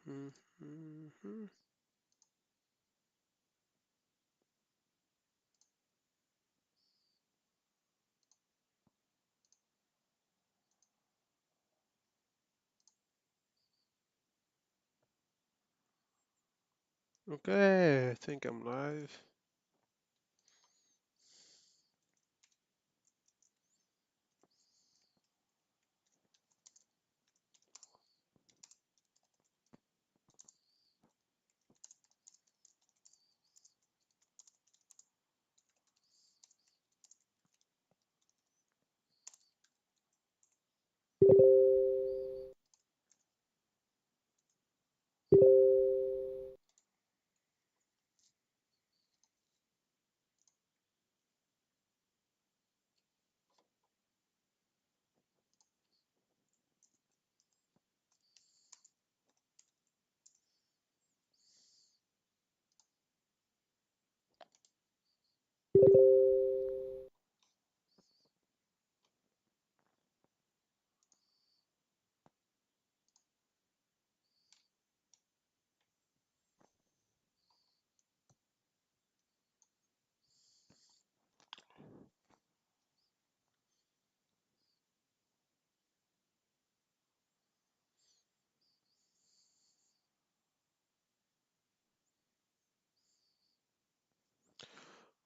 Mhm. Okay, I think I'm live.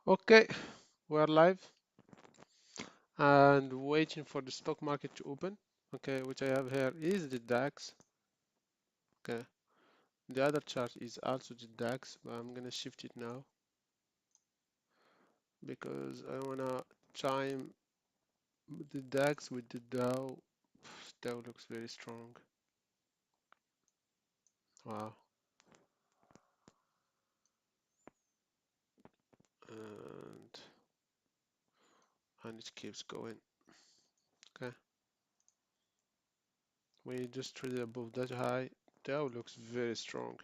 Okay, we're live and waiting for the stock market to open. Okay, which I have here is the DAX. Okay, the other chart is also the DAX, but I'm gonna shift it now because I wanna time the DAX with the Dow. Dow looks very strong. Wow. And it keeps going. Okay, we just traded above that high. Dow looks very strong.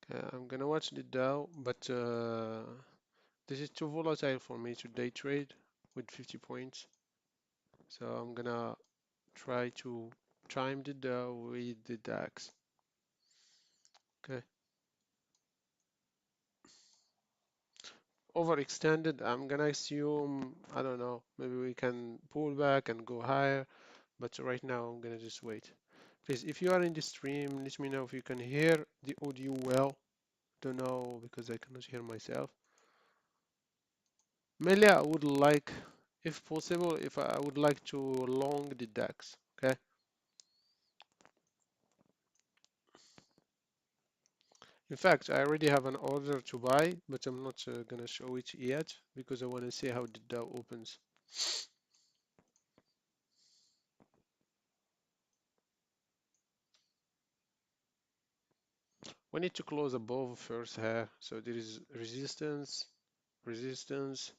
Okay, I'm gonna watch the Dow, but this is too volatile for me to day trade with 50 points. So I'm gonna try to time the Dow with the DAX. Okay. Overextended, I'm gonna assume, I don't know, maybe we can pull back and go higher, but right now I'm gonna just wait. Please, if you are in the stream, let me know if you can hear the audio well. Don't know because I cannot hear myself. Mainly, I would like, if possible, if I would like to long the DAX. Okay. In fact, I already have an order to buy, but I'm not gonna show it yet because I want to see how the Dow opens. We need to close above first here. So there is resistance, resistance,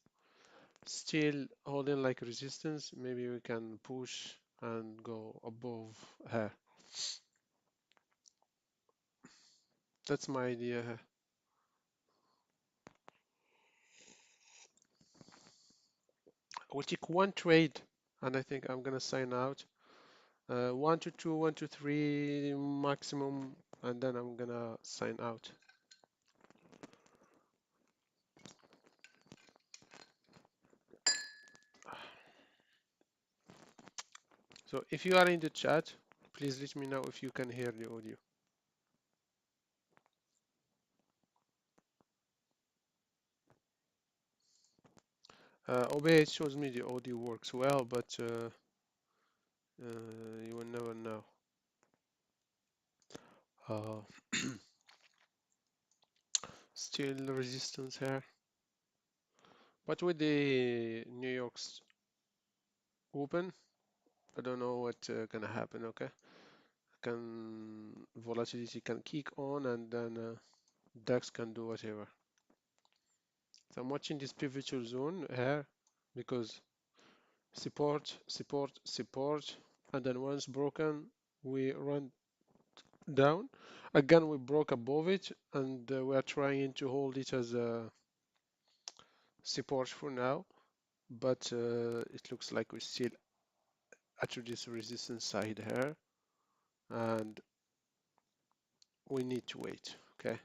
still holding like resistance. Maybe we can push and go above here. That's my idea here. We'll take one trade and I think I'm gonna sign out. 1 to 2, 1 to 3 maximum, and then I'm gonna sign out. So if you are in the chat, please let me know if you can hear the audio. OBS shows me the audio works well, but you will never know. Uh, Still resistance here. But with the New York's open, I don't know what's gonna happen, okay? Volatility can kick on and then DAX can do whatever. So I'm watching this pivotal zone here because support, support, support, and then once broken, we run down. Again, we broke above it, and we are trying to hold it as a support for now, but it looks like we still to this resistance side here, and we need to wait. Okay,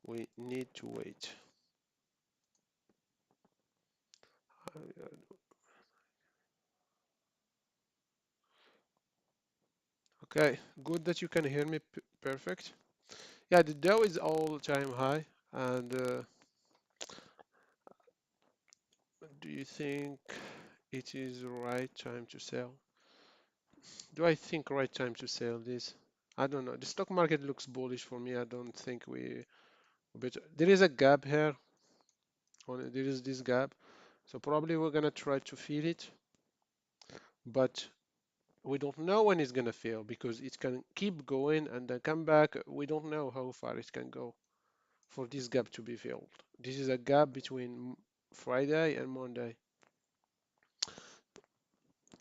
we need to wait. Okay, good that you can hear me perfect. Yeah, the Dow is all-time high, and do you think it is the right time to sell? Do I think right time to sell this? I don't know. The stock market looks bullish for me. I don't think but there is a gap here. There is this gap, so probably we're gonna try to fill it, but we don't know when it's gonna fail because it can keep going and then come back. We don't know how far it can go for this gap to be filled. This is a gap between Friday and Monday.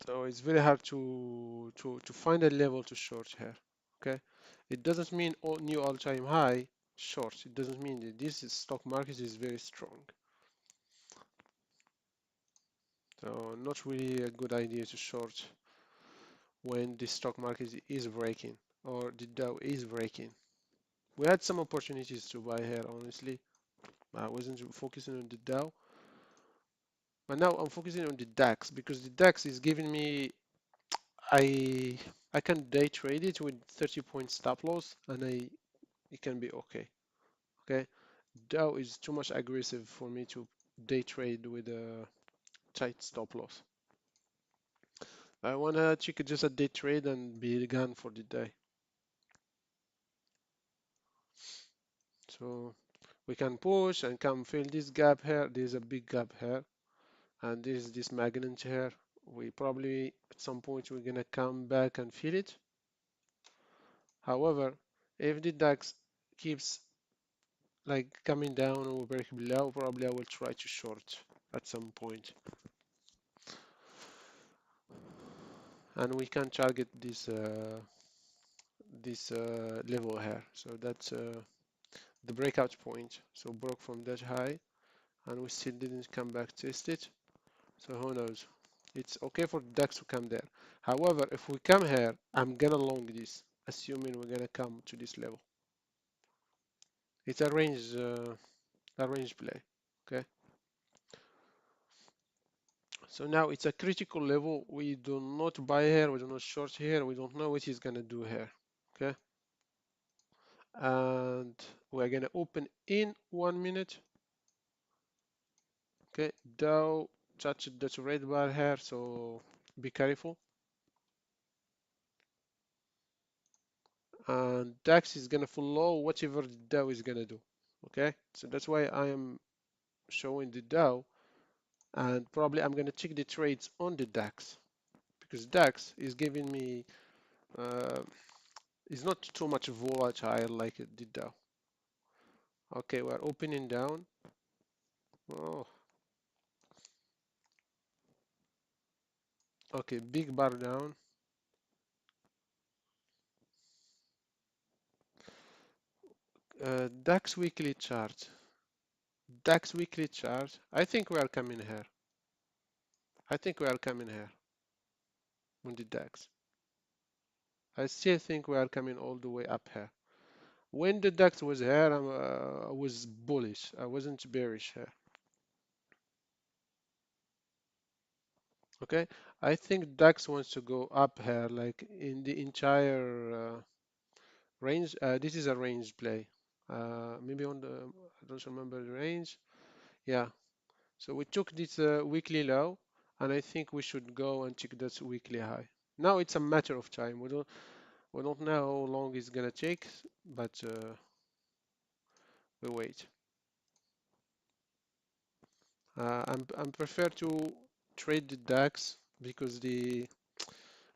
So it's very hard to find a level to short here. Okay, it doesn't mean all new all-time high short. It doesn't mean that stock market is very strong. So not really a good idea to short when the stock market is breaking or the Dow is breaking. We had some opportunities to buy here, honestly. I wasn't focusing on the Dow, but now I'm focusing on the DAX because the DAX is giving me I I can day trade it with 30 point stop loss and it can be okay. Okay, Dow is too much aggressive for me to day trade with a tight stop loss. I wanna check just a day trade and be gone for the day. So we can push and come fill this gap here. There's a big gap here, and there's this magnet here. We probably at some point we're gonna come back and fill it. However, if the DAX keeps like coming down or break below, probably I will try to short at some point. And we can target this level here. So that's the breakout point. So broke from that high, and we still didn't come back test it. So who knows? It's okay for DAX to come there. However, if we come here, I'm gonna long this, assuming we're gonna come to this level. It's a range play. Okay. So now it's a critical level. We do not buy here. We do not short here. We don't know what he's gonna do here. Okay. And we're gonna open in 1 minute. Okay. Dow touched that red bar here, so be careful. And DAX is gonna follow whatever the Dow is gonna do. Okay. So that's why I am showing the Dow, and probably I'm gonna check the trades on the DAX because DAX is giving me uh, is not too much volatile like the Dow. Okay, we're opening down. Oh, okay, big bar down. DAX weekly chart. DAX weekly chart. I think we are coming here. I think we are coming here on the DAX. I still think we are coming all the way up here. When the DAX was here, I was bullish. I wasn't bearish here. Okay, I think DAX wants to go up here, like in the entire range. This is a range play. Maybe on the, I don't remember the range. Yeah, so we took this weekly low, and I think we should go and check that weekly high. Now it's a matter of time. We don't know how long it's gonna take, but we wait. I'm prefer to trade the DAX because the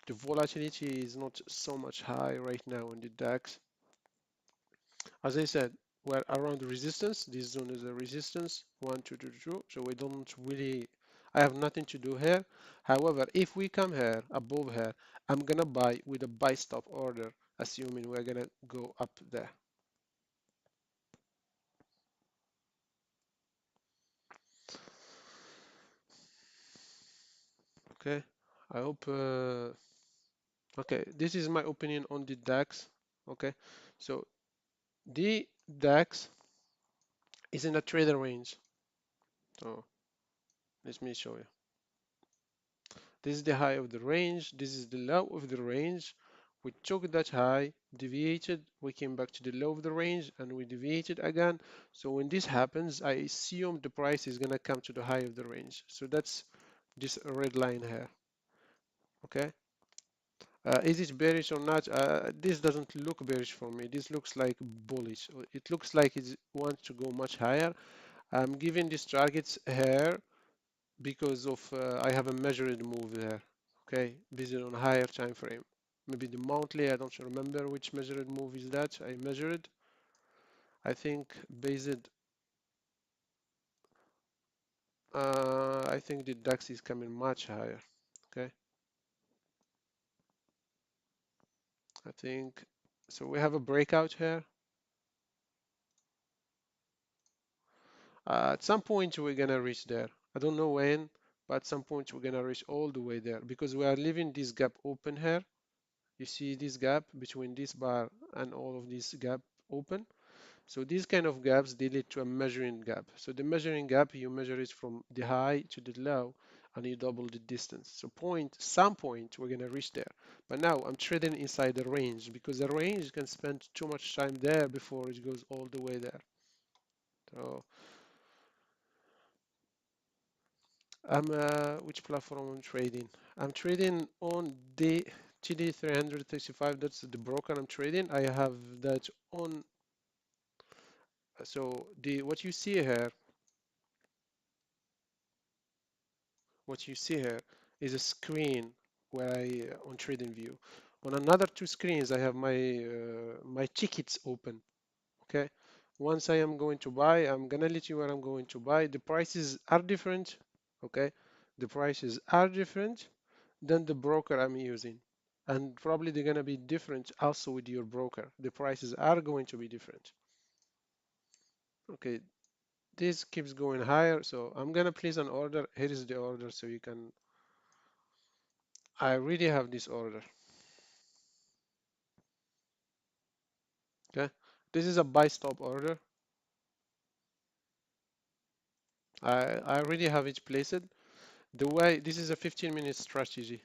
volatility is not so much high right now in the DAX. As I said, we're around the resistance. This zone is a resistance, 1, 2, 2, 2. So we don't really, I have nothing to do here. However, if we come here, above here, I'm gonna buy with a buy stop order, assuming we're gonna go up there. Okay. I hope okay, this is my opinion on the DAX. Okay, so the DAX is in a trader range. So let me show you. This is the high of the range. This is the low of the range. We took that high, deviated, we came back to the low of the range, and we deviated again. So when this happens, I assume the price is gonna come to the high of the range. So that's this red line here. Okay. Is it bearish or not? This doesn't look bearish for me. This looks like bullish. It looks like it wants to go much higher. I'm giving these targets here because of I have a measured move there. Okay, based on a higher time frame. Maybe the monthly. I don't remember which measured move is that. I measured. I think based. I think the DAX is coming much higher. Okay, I think so. We have a breakout here. At some point we're gonna reach there. I don't know when, but at some point we're gonna reach all the way there because we are leaving this gap open here. You see this gap between this bar and all of this gap open. So these kind of gaps, they lead to a measuring gap. So the measuring gap, you measure it from the high to the low and you double the distance. So some point, we're gonna reach there. But now I'm trading inside the range because the range can spend too much time there before it goes all the way there. So which platform I'm trading? I'm trading on the TD335. That's the broker I'm trading. I have that on. So what you see here, what you see here is a screen where I on trading view. On another two screens, I have my tickets open. Okay. Once I am going to buy, I'm gonna let you where I'm going to buy. The prices are different. Okay. The prices are different than the broker I'm using. And probably they're going to be different also with your broker. The prices are going to be different. Okay, this keeps going higher, so I'm going to place an order. Here is the order so you can. I already have this order. Okay, this is a buy stop order. I already have it placed. The way this is a 15-minute strategy.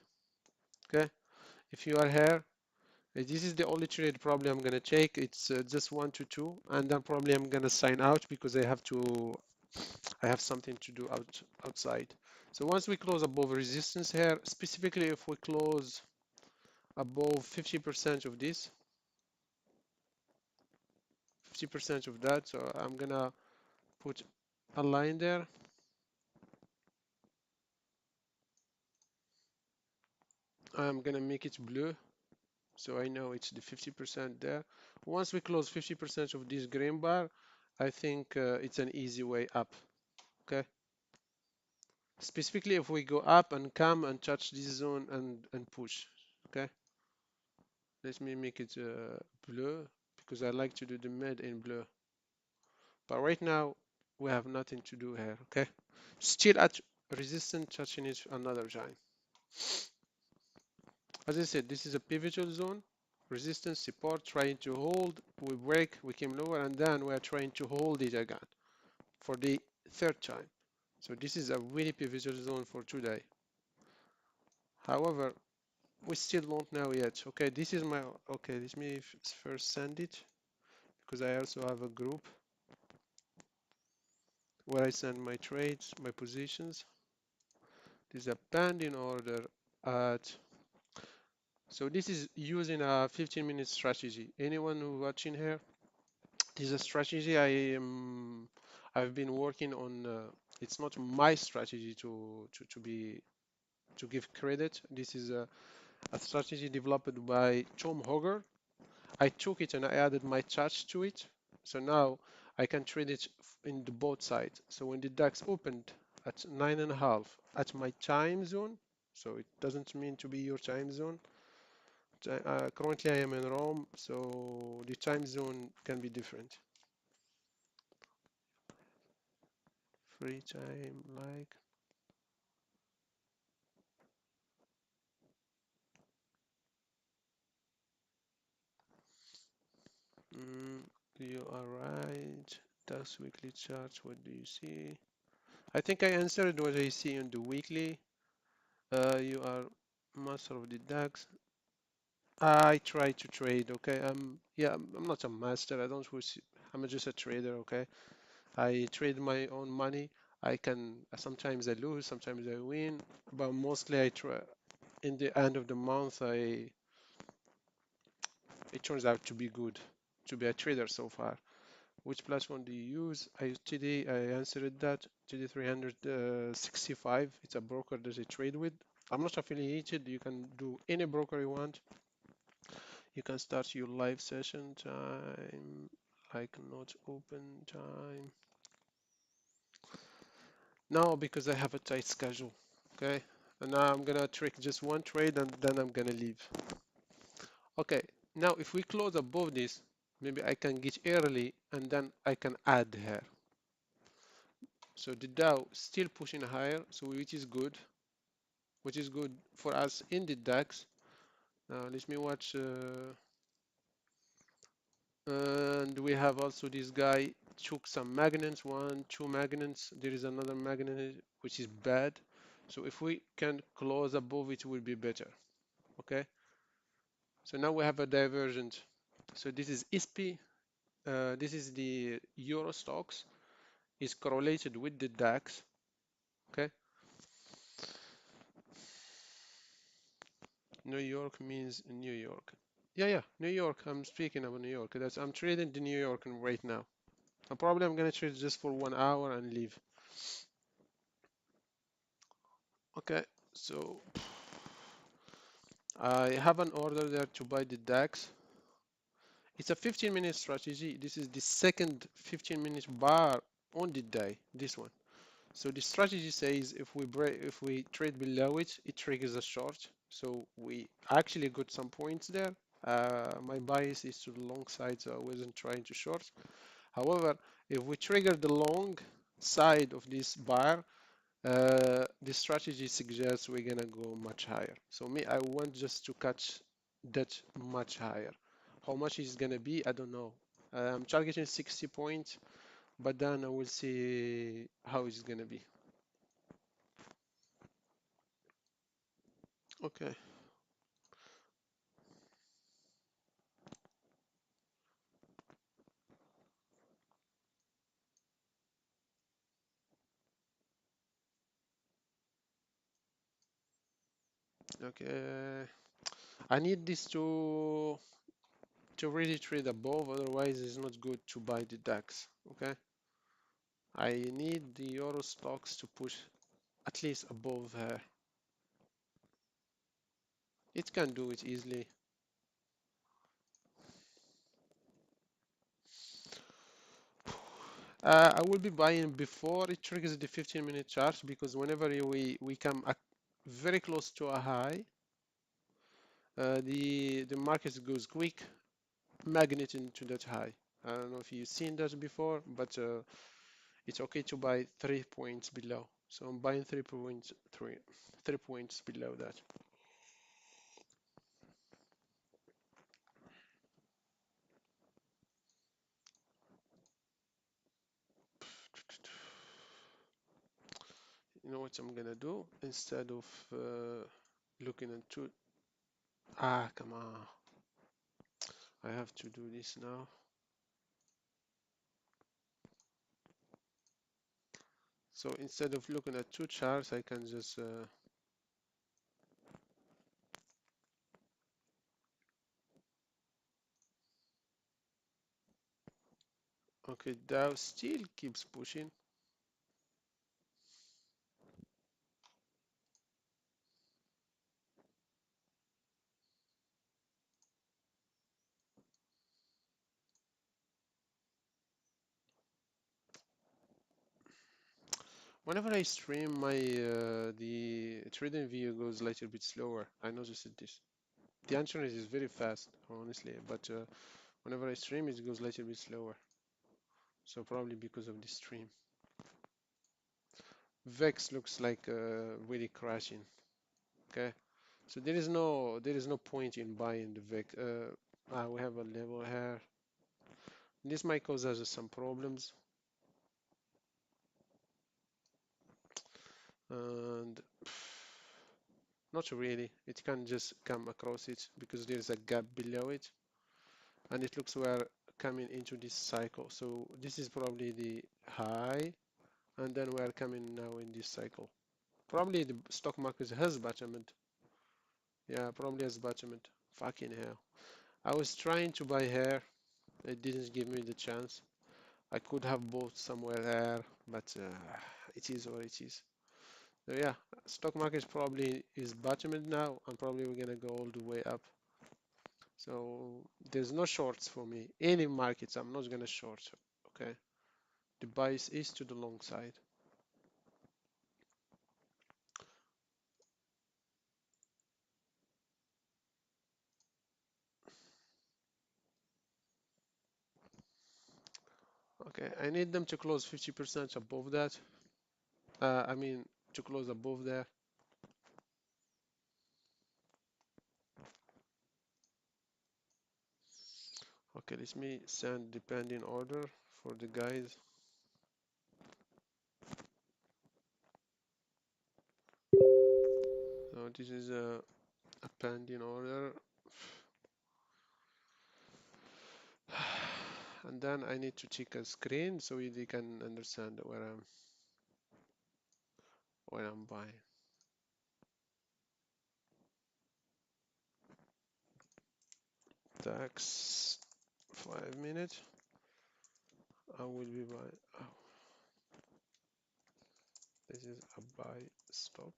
Okay, if you are here, this is the only trade probably I'm gonna take. It's just 1 to 2, and then probably I'm gonna sign out because I have something to do outside. So once we close above resistance here, specifically if we close above 50% of this, 50% of that, so I'm gonna put a line there. I'm gonna make it blue, so I know it's the 50% there. Once we close 50% of this green bar, I think it's an easy way up. Okay. Specifically if we go up and come and touch this zone and push. Okay. Let me make it blue because I like to do the mid in blue. But right now we have nothing to do here. Okay. Still at resistance, touching it another time. As I said, this is a pivotal zone. Resistance, support, trying to hold. We break, we came lower, and then we are trying to hold it again for the third time. So this is a really pivotal zone for today. However, we still don't know yet. Okay, this is my, okay, let me first send it because I also have a group where I send my trades, my positions. This is a pending order at, so this is using a 15-minute strategy. Anyone who watching here, this is a strategy I've been working on. It's not my strategy to give credit. This is a strategy developed by Tom Hogger. I took it and I added my touch to it. So now I can trade it in the both sides. So when the DAX opened at 9.5 at my time zone, so it doesn't mean to be your time zone. Currently I am in Rome, so the time zone can be different. Free time, like. DAX weekly charts, what do you see? I think I answered what I see on the weekly. You are master of the DAX. I try to trade, okay? Yeah, I'm not a master. I don't wish, I'm just a trader, okay? I trade my own money. I can sometimes I lose, sometimes I win, but mostly I try. In the end of the month, it turns out to be good, to be a trader so far. Which platform do you use? I use TD. I answered that. TD 365. It's a broker that I trade with. I'm not affiliated. You can do any broker you want. You can start your live session time, like not open time. No, because I have a tight schedule. Okay. And now I'm gonna trick just one trade and then I'm gonna leave. Okay. Now if we close above this, maybe I can get early and then I can add here. So the Dow still pushing higher, so which is good for us in the DAX. Now let me watch, and we have also this guy took some magnets, one, two magnets. There is another magnet which is bad. So if we can close above it, will be better. Okay. So now we have a divergent. So this is ISP. This is the Euro stocks. Is correlated with the DAX. Okay. New York means New York. Yeah, New York. I'm speaking about New York. I'm trading the New York right now. Probably I'm gonna trade just for 1 hour and leave. Okay, so I have an order there to buy the DAX. It's a 15-minute strategy. This is the second 15-minute bar on the day. This one. So the strategy says if we trade below it, it triggers a short. So we actually got some points there. My bias is to the long side, so I wasn't trying to short. However, if we trigger the long side of this bar, the strategy suggests we're gonna go much higher. So me, I want just to catch that much higher. How much is gonna be? I don't know. I'm targeting 60 points, but then I will see how it's gonna be. Okay. Okay. I need this to really trade above, otherwise it's not good to buy the DAX. Okay. I need the Euro stocks to push at least above her. It can do it easily. I will be buying before it triggers the 15-minute chart, because whenever we come very close to a high, the market goes quick, magnet into that high. I don't know if you've seen that before, but it's okay to buy 3 points below. So I'm buying 3 points below that. You know what I'm gonna do? Instead of looking into, come on, I have to do this now. So instead of looking at two charts, I can just okay, Dow still keeps pushing. Whenever I stream, my the trading view goes a little bit slower. I noticed this. The internet is very fast, honestly, but whenever I stream, it goes a little bit slower. So probably because of the stream. VIX looks like really crashing. Okay, so there is no point in buying the VIX. We have a level here. This might cause us some problems. and not really. It can just come across it because there's a gap below it, and it looks we're coming into this cycle. So this is probably the high, and then we're coming now in this cycle. Probably the stock market has bottomed. Yeah, probably has bottomed. Fucking hell. I was trying to buy here. It didn't give me the chance. I could have bought somewhere there, but it is what it is. So yeah, stock market probably is bottoming now, and probably we're gonna go all the way up. So there's no shorts for me. Any markets, I'm not gonna short. Okay, the bias is to the long side. Okay, I need them to close 50% above that. I mean, to close above there. Okay, let me send the pending order for the guys. So this is a pending order. And then I need to check a screen so they can understand where I'm buying. Tax 5 minutes. I will be buying. Oh, this is a buy stop.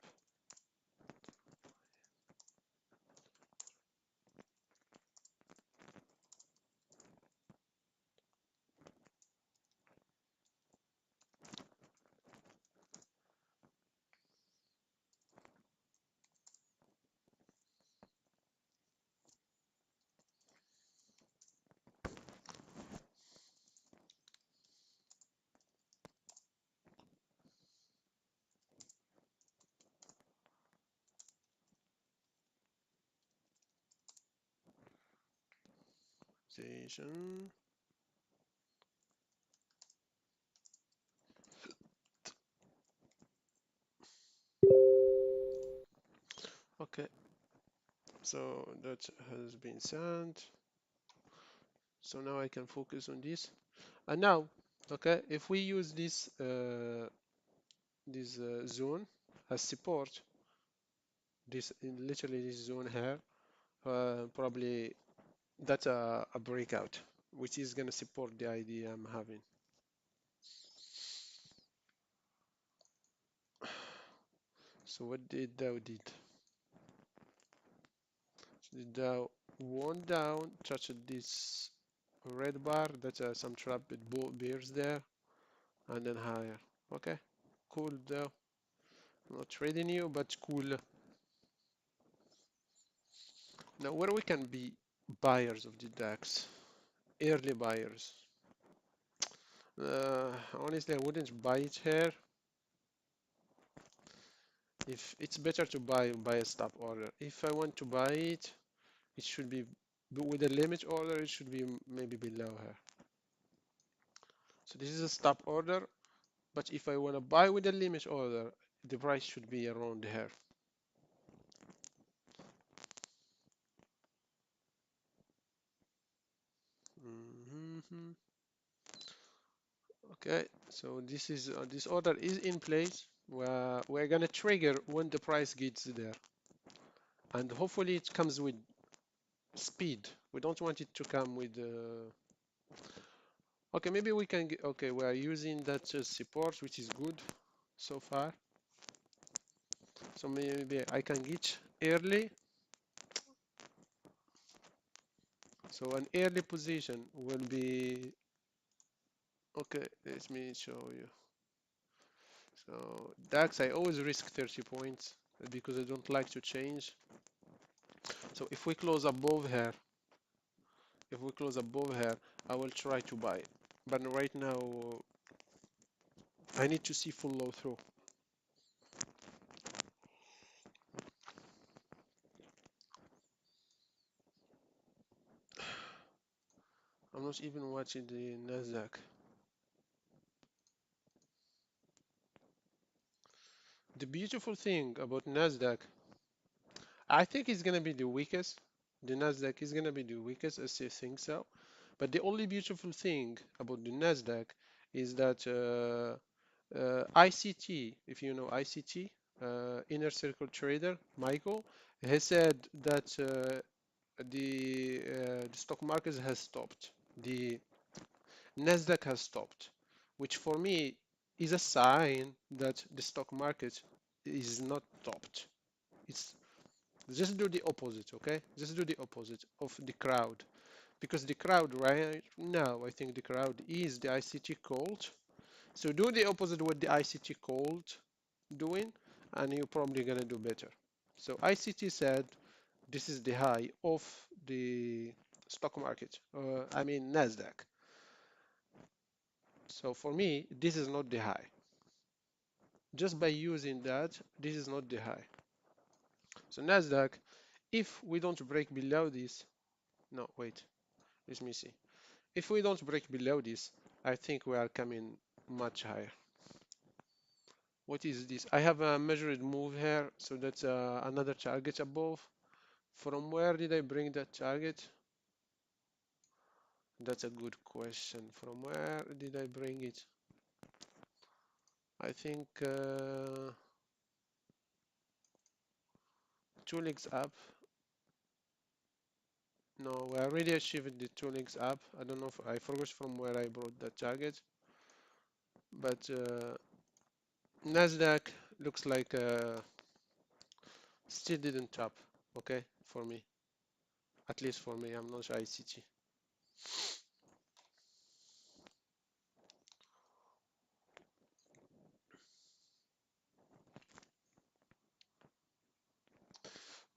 Station. Okay, so that has been sent. So now I can focus on this. And now, okay, if we use this zone as support, this literally this zone here, probably that's a breakout, which is gonna support the idea I'm having. So what did DOW did? The DOW went down, touched this red bar, that's some trap with bears there, and then higher. Okay, cool DOW. I'm not trading you, but cool. Now where we can be buyers of the DAX, early buyers. Honestly, I wouldn't buy it here. If it's better to buy a stop order. If I want to buy it, it should be with a limit order. It should be maybe below here. So this is a stop order. But if I want to buy with a limit order, the price should be around here. Mhm. Okay, so this order is in place. We're gonna trigger when the price gets there, and hopefully it comes with speed. We don't want it to come with. Okay, maybe we can get. Okay, we are using that support, which is good so far. So maybe I can get early. So an early position will be. Okay, let me show you. So DAX, I always risk 30 points because I don't like to change. So if we close above here, I will try to buy. But right now, I need to see follow through. I'm not even watching the NASDAQ. The beautiful thing about NASDAQ, I think it's gonna be the weakest. The NASDAQ is gonna be the weakest, as you think so. But the only beautiful thing about the NASDAQ is that ICT, if you know ICT, Inner Circle Trader, Michael, has said that the stock market has stopped. The NASDAQ has stopped, which for me is a sign that the stock market is not stopped. It's just do the opposite, okay? Just do the opposite of the crowd. Because the crowd right now, I think the crowd is the ICT cult. So do the opposite what the ICT cult doing, and you're probably gonna do better. So ICT said this is the high of the stock market, I mean NASDAQ. So for me, this is not the high. Just by using that, this is not the high. So NASDAQ, if we don't break below this, no, wait, let me see. If we don't break below this, I think we are coming much higher. What is this? I have a measured move here, so that's another target above. From where did I bring that target? That's a good question. From where did I bring it? I think 2 legs up. No, we already achieved the 2 legs up. I don't know if I forgot from where I brought that target, but Nasdaq looks like still didn't top. Okay, for me, at least for me. I'm not sure ICT.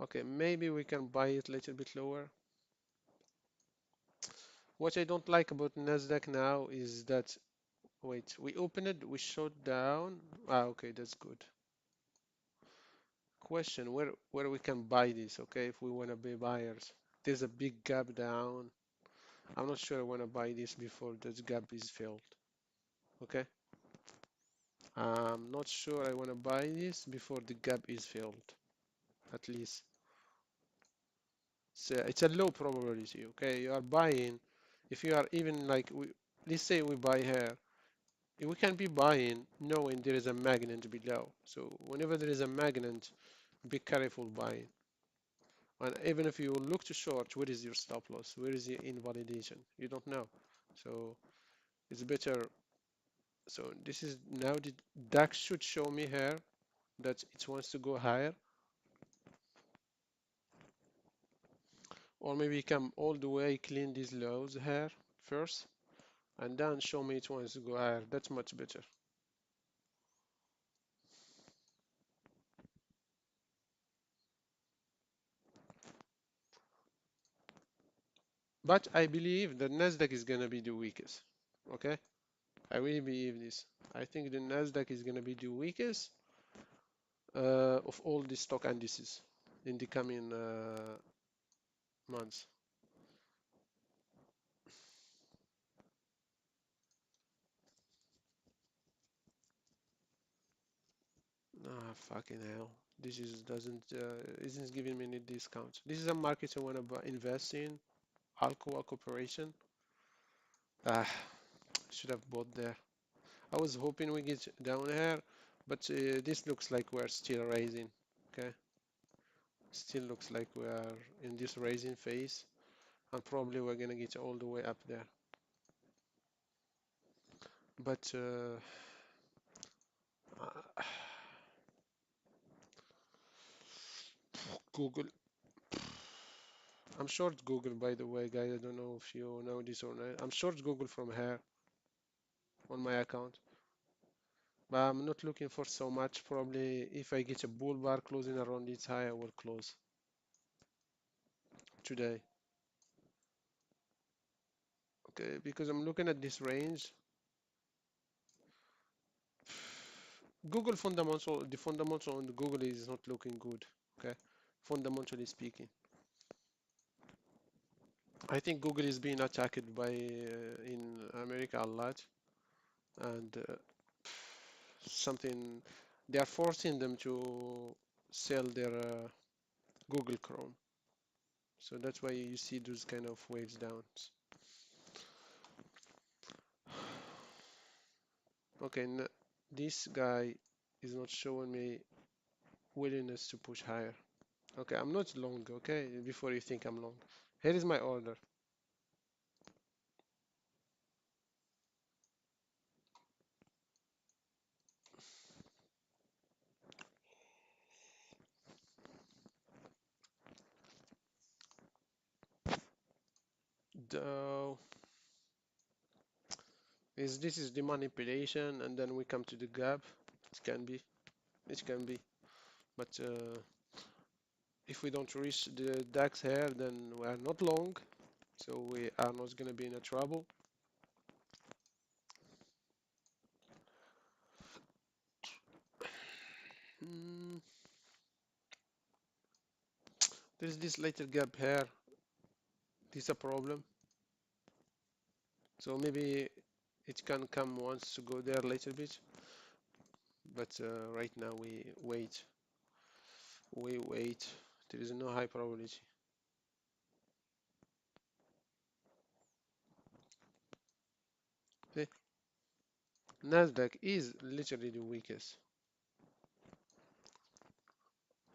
Okay, maybe we can buy it a little bit lower. What I don't like about Nasdaq now is that, wait, we open it, we shut down. Ah, okay, that's good. Question, where we can buy this, okay, if we want to be buyers. There's a big gap down. I'm not sure I want to buy this before that gap is filled, okay? I'm not sure I want to buy this before the gap is filled, at least. So it's a low probability, okay? You are buying, if you are even like, let's say we buy here, we can be buying knowing there is a magnet below. So whenever there is a magnet, be careful buying. And even if you look to short, where is your stop loss? Where is the invalidation? You don't know. So it's better. So this is now the DAX should show me here that it wants to go higher. Or maybe you come all the way, clean these lows here first, and then show me it wants to go higher. That's much better. But I believe that NASDAQ is gonna be the weakest. Okay? I really believe this. I think the NASDAQ is gonna be the weakest of all the stock indices in the coming months. Ah, fucking hell. This is doesn't isn't giving me any discounts. This is a market I want to invest in. Alcoa Corporation. Ah, should have bought there. I was hoping we get down here, but this looks like we're still raising. Okay, still looks like we are in this raising phase, and probably we're gonna get all the way up there. But Google. I'm short Google, by the way, guys. I don't know if you know this or not. I'm short Google from here on my account. But I'm not looking for so much. Probably if I get a bull bar closing around its high, I will close today. Okay, because I'm looking at this range. Google fundamental, the fundamental on the Google is not looking good. Okay, fundamentally speaking, I think Google is being attacked by in America a lot, and something. They are forcing them to sell their Google Chrome. So that's why you see those kind of waves downs. Okay, this guy is not showing me willingness to push higher. Okay, I'm not long, okay, before you think I'm long. Here is my order. DOW is this is the manipulation, and then we come to the gap. It can be, but if we don't reach the DAX here, then we are not long, so we are not gonna be in a trouble. Hmm. There's this little gap here. This is a problem. So maybe it can come once to go there a little bit, but right now we wait. We wait. There is no high probability. See, NASDAQ is literally the weakest.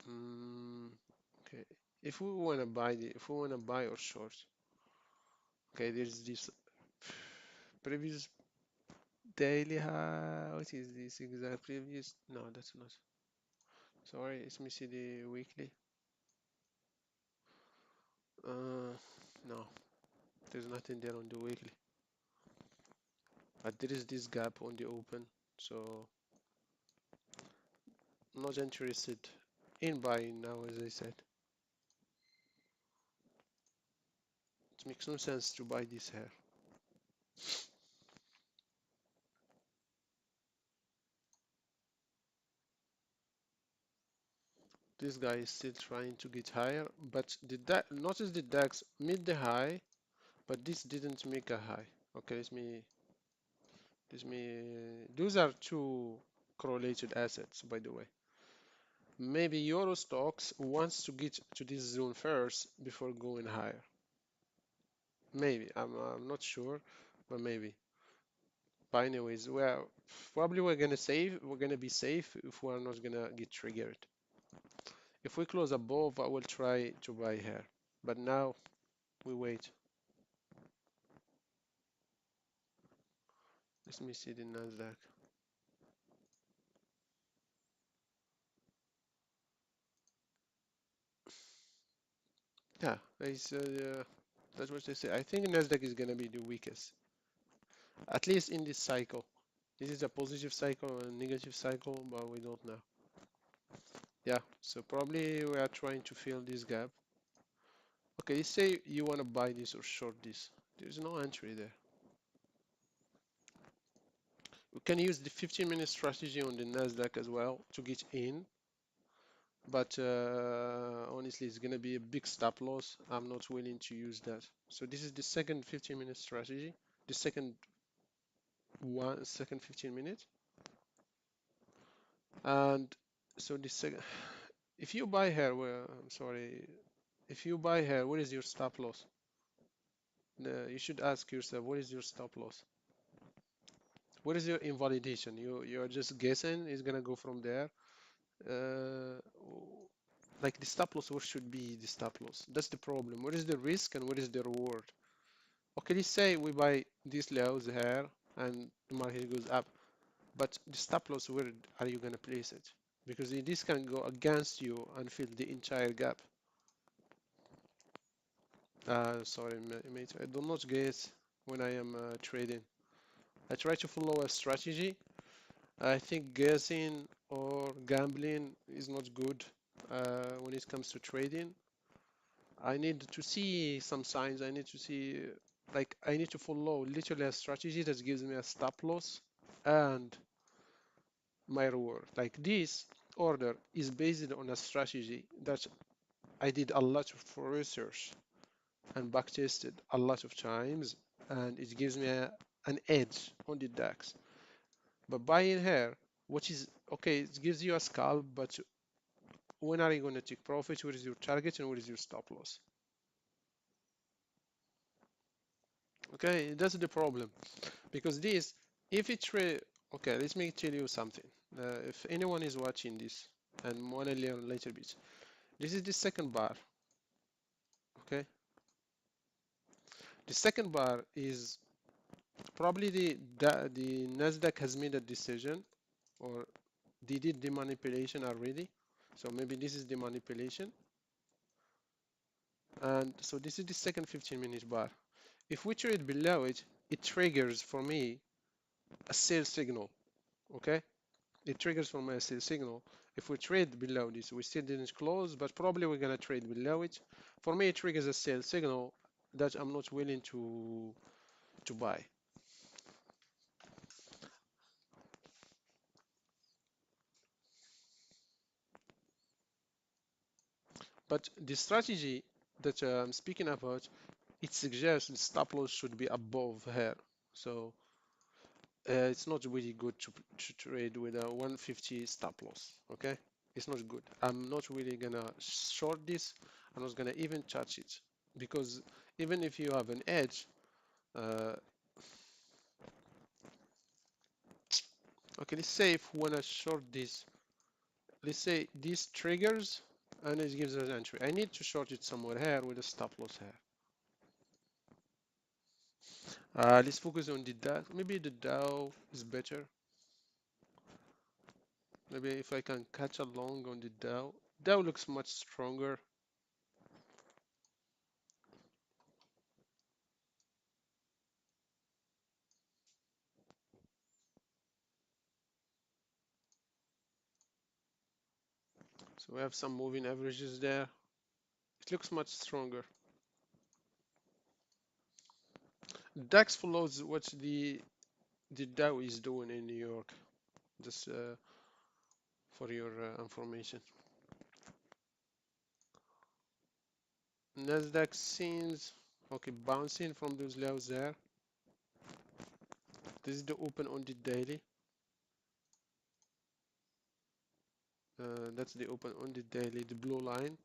Okay, if we wanna buy if we wanna buy or short, okay, there's this previous daily high. What is this exact previous? No, that's not. Sorry, let me see the weekly. No, there's nothing there on the weekly. But there is this gap on the open, so I'm not interested in buying now, as I said. It makes no sense to buy this here. This guy is still trying to get higher, but notice the DAX made the high, but this didn't make a high. Okay, those are two correlated assets, by the way. Maybe Euro stocks wants to get to this zone first before going higher. Maybe, I'm not sure, but maybe. But anyways, we're gonna save. We're gonna be safe if we're not gonna get triggered. If we close above, I will try to buy here. But now we wait. Let me see the NASDAQ. Yeah, that's what they say. I think NASDAQ is gonna be the weakest, at least in this cycle. This is a positive cycle or a negative cycle, but we don't know. Yeah, so probably we are trying to fill this gap. Okay, let's say you want to buy this or short this. There's no entry there. We can use the 15-minute strategy on the NASDAQ as well to get in, but honestly, it's going to be a big stop loss. I'm not willing to use that. So this is the second 15-minute strategy, the second 15 minutes. And so the second, if you buy here, well, I'm sorry, if you buy here, what is your stop loss? You should ask yourself, what is your stop loss? What is your invalidation? You're just guessing it's gonna go from there. Uh, like the stop loss, what should be the stop loss? That's the problem. What is the risk and what is the reward? Okay, let's say we buy these lows here and the market goes up, but the stop loss, where are you gonna place it? Because this can go against you and fill the entire gap. Sorry, mate, I do not guess when I am trading. I try to follow a strategy. I think guessing or gambling is not good when it comes to trading. I need to see some signs. I need to see, like, I need to follow literally a strategy that gives me a stop loss and my reward. Like this order is based on a strategy that I did a lot of research and backtested a lot of times, and it gives me an edge on the DAX. But buying here which is okay. It gives you a scalp, but when are you going to take profit? Where is your target and where is your stop loss? Okay, that's the problem because this, if it trade, okay, let me tell you something. If anyone is watching this and want to learn a little bit, this is the second bar. Okay, the second bar is probably the NASDAQ has made a decision, or they did the manipulation already. So maybe this is the manipulation, and so this is the second 15-minute bar. If we trade below it, it triggers for me a sell signal. Okay, it triggers for me a sell signal. If we trade below this, we still didn't close, but probably we're gonna trade below it. For me, it triggers a sell signal that I'm not willing to buy. But the strategy that I'm speaking about, it suggests the stop loss should be above here. So it's not really good to trade with a 150 stop loss. Okay, it's not good. I'm not really gonna short this. I'm not gonna even touch it because even if you have an edge, uh, okay, let's say if we wanna short this, let's say this triggers and it gives us entry. I need to short it somewhere here with a stop loss here. Let's focus on the DOW. Maybe the DOW is better. Maybe if I can catch along on the DOW. DOW looks much stronger. So we have some moving averages there. It looks much stronger. DAX follows what the DOW is doing in New York. Just for your information. NASDAQ seems okay bouncing from those levels there. This is the open on the daily. That's the open on the daily, the blue line.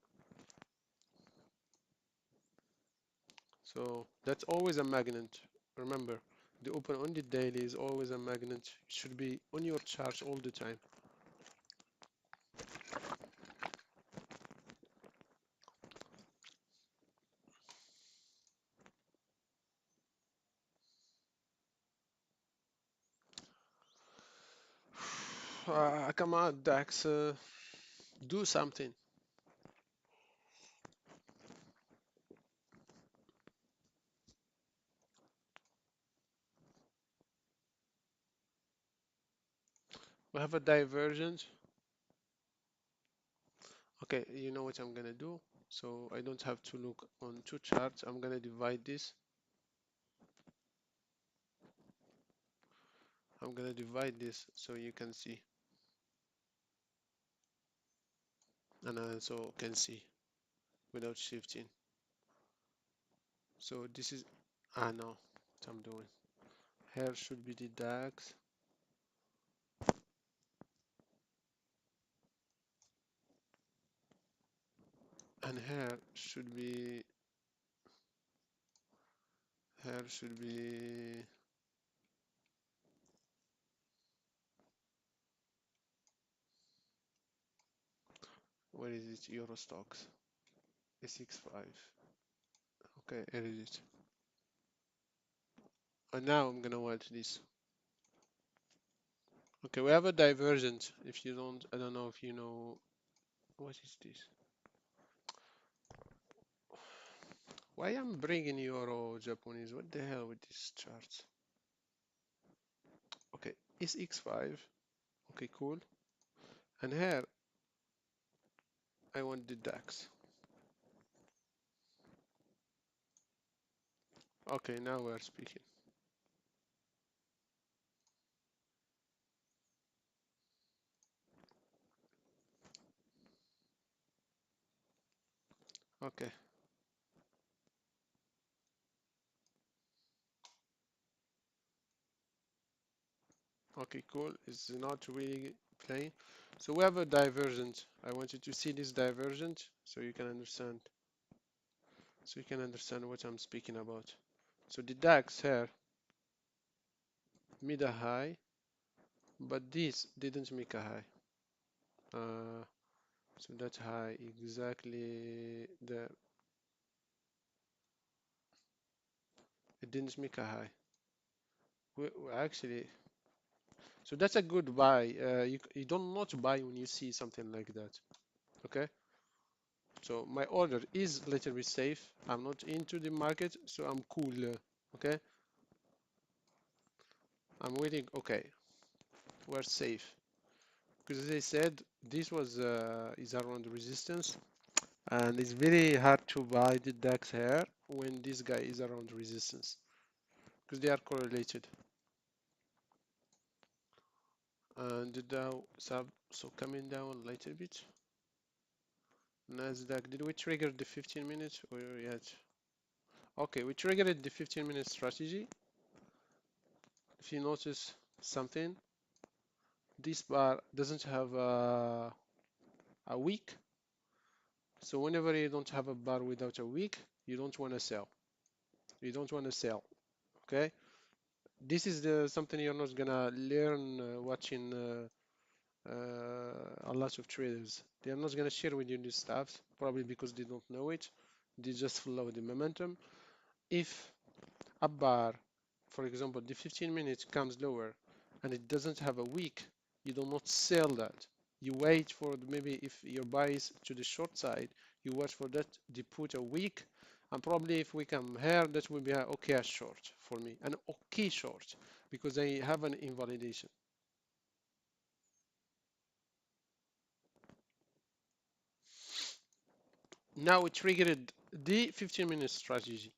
So that's always a magnet. Remember, the open on the daily is always a magnet. It should be on your chart all the time. Come on, DAX, do something. We have a divergence. Okay, you know what I'm gonna do? So I don't have to look on two charts. I'm gonna divide this. I'm gonna divide this so you can see. And I also can see without shifting. So this is, no, what I'm doing. Here should be the DAX. And here should be, where is it? Euro stocks. A65. Okay, here is it. And now I'm gonna watch this. Okay, we have a divergence. If you don't, I don't know if you know, what is this? Why I'm bringing Euro Japanese? What the hell with these charts? Okay, it's X5. Okay, cool. And here, I want the DAX. Okay, now we're speaking. Okay, Okay, cool. It's not really plain. So we have a divergent. I want you to see this divergent so you can understand. So you can understand what I'm speaking about. So the DAX here made a high, but this didn't make a high. So that high exactly there. It didn't make a high. Actually, so that's a good buy. You don't not buy when you see something like that. Okay. So my order is a little bit safe. I'm not into the market, so I'm cool. Okay. I'm waiting. Okay. We're safe because as I said, this was is around resistance, and it's very hard to buy the DAX here when this guy is around resistance because they are correlated. And the Dow sub so coming down a little bit. NASDAQ, did we trigger the 15 minutes or yet? Okay, we triggered the 15-minute strategy. If you notice something, this bar doesn't have a week. So whenever you don't have a bar without a week, you don't want to sell. You don't want to sell. Okay? This is something you're not gonna learn watching a lot of traders. They are not gonna share with you this stuff, probably because they don't know it. They just follow the momentum. If a bar, for example, the 15 minutes comes lower and it doesn't have a week, you do not sell that. You wait for maybe if your buy is to the short side, you wait for that to put a week, and probably if we come here, that will be a okay short for me, an okay short because I have an invalidation. Now it triggered the 15-minute strategy,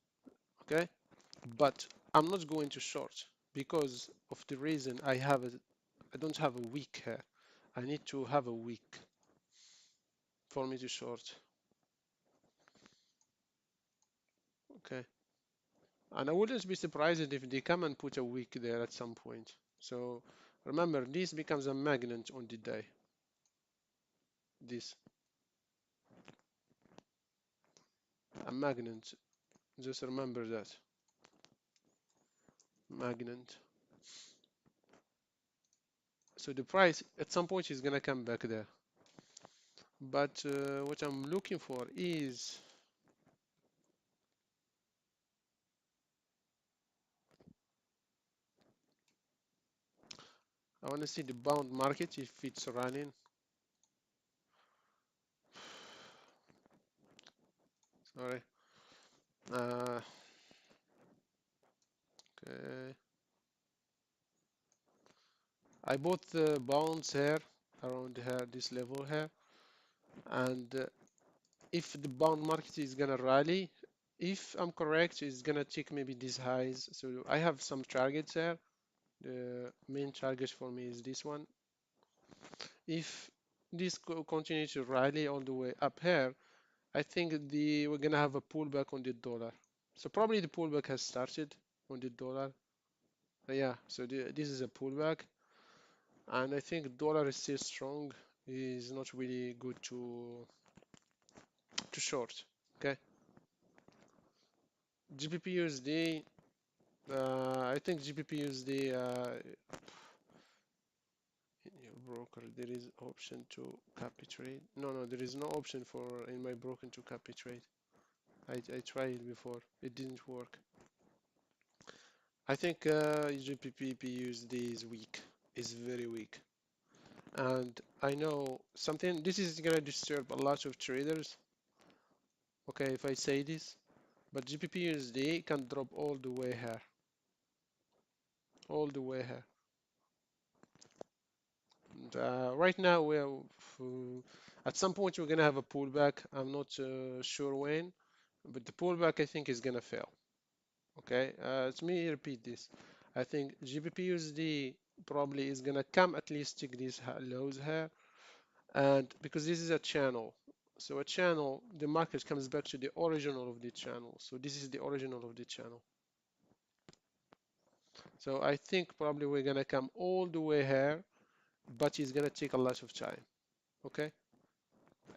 okay? But I'm not going to short because of the reason I don't have a week here. I need to have a week for me to short. Okay. And I wouldn't be surprised if they come and put a week there at some point. So remember, this becomes a magnet on the day. This, a magnet. Just remember that. Magnet. So the price at some point is gonna come back there. But what I'm looking for is I want to see the bond market if it's running. Sorry. Uh, okay. I bought the bonds here around here, this level here, and if the bond market is gonna rally, if I'm correct, it's gonna take maybe these highs. So I have some targets here. The main target for me is this one. If this continues to rally all the way up here, I think we're gonna have a pullback on the dollar. So probably the pullback has started on the dollar. Yeah, so this is a pullback, and I think dollar is still strong. Is not really good to short. Okay, GBP USD. I think GBP USD in your broker there is option to copy trade. No, there is no option for in my broker to copy trade. I tried it before. It didn't work. I think GBP USD is weak. Is very weak. And I know something. This is gonna disturb a lot of traders. Okay, if I say this, but GBP USD can drop all the way here, all the way here. And, right now at some point we're gonna have a pullback. I'm not sure when, but the pullback I think is gonna fail. Okay, let me repeat this. I think GBP USD probably is gonna come at least take these lows here, and because this is a channel, so a channel, the market comes back to the original of the channel. So this is the original of the channel. So I think probably we're gonna come all the way here, but it's gonna take a lot of time. Okay,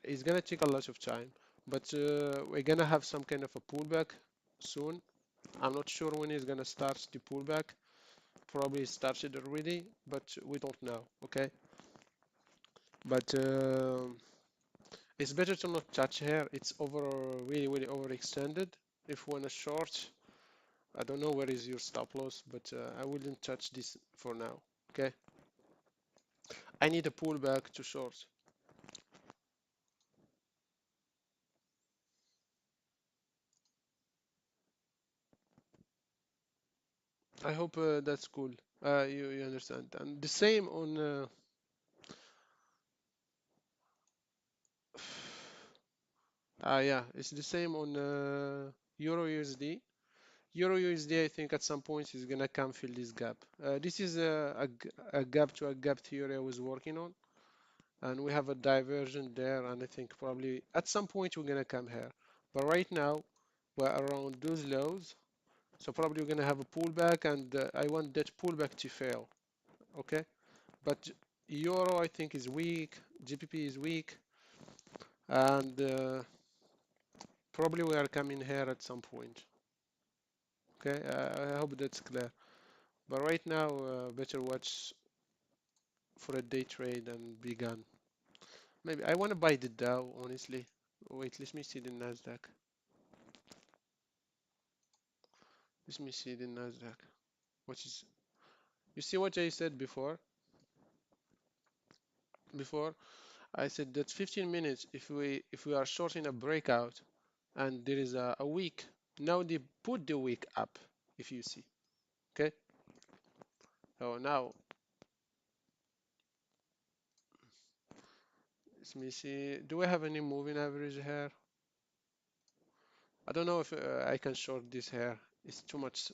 it's gonna take a lot of time, but we're gonna have some kind of a pullback soon. I'm not sure when it's gonna start the pullback. Probably it started already, but we don't know. Okay, but it's better to not touch here. It's really overextended. If we wanna short, I don't know where is your stop loss, but I wouldn't touch this for now. Okay, I need a pullback to short. I hope that's cool. You understand. And the same on yeah, it's the same on Euro USD. Euro USD, I think at some point is gonna come fill this gap. This is a gap to a gap theory I was working on, and we have a diversion there, and I think probably at some point we're gonna come here. But right now we're around those lows, so probably we're gonna have a pullback, and I want that pullback to fail. Okay, but Euro I think is weak, GBP is weak, and probably we are coming here at some point. Okay, I hope that's clear. But right now, better watch for a day trade and be gone. Maybe I want to buy the DOW, honestly. Wait, let me see the NASDAQ. Let me see the NASDAQ. What is? You see what I said before? Before I said that 15 minutes. If we are shorting a breakout and there is a week, now they put the week up. If you see, okay. So now let me see. Do we have any moving average here? I don't know if I can short this here. It's too much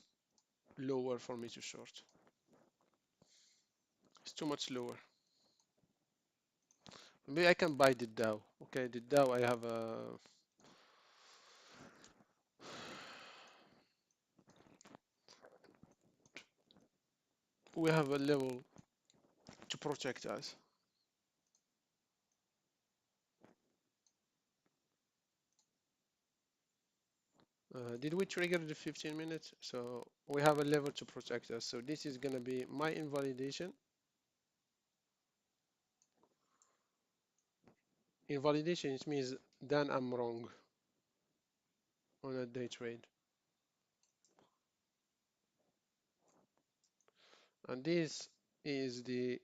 lower for me to short. It's too much lower. Maybe I can buy the DOW. Okay, the DOW I have a we have a level to protect us. Did we trigger the 15 minutes? So we have a level to protect us. So this is gonna be my invalidation. Invalidation it means then I'm wrong on a day trade. And this is the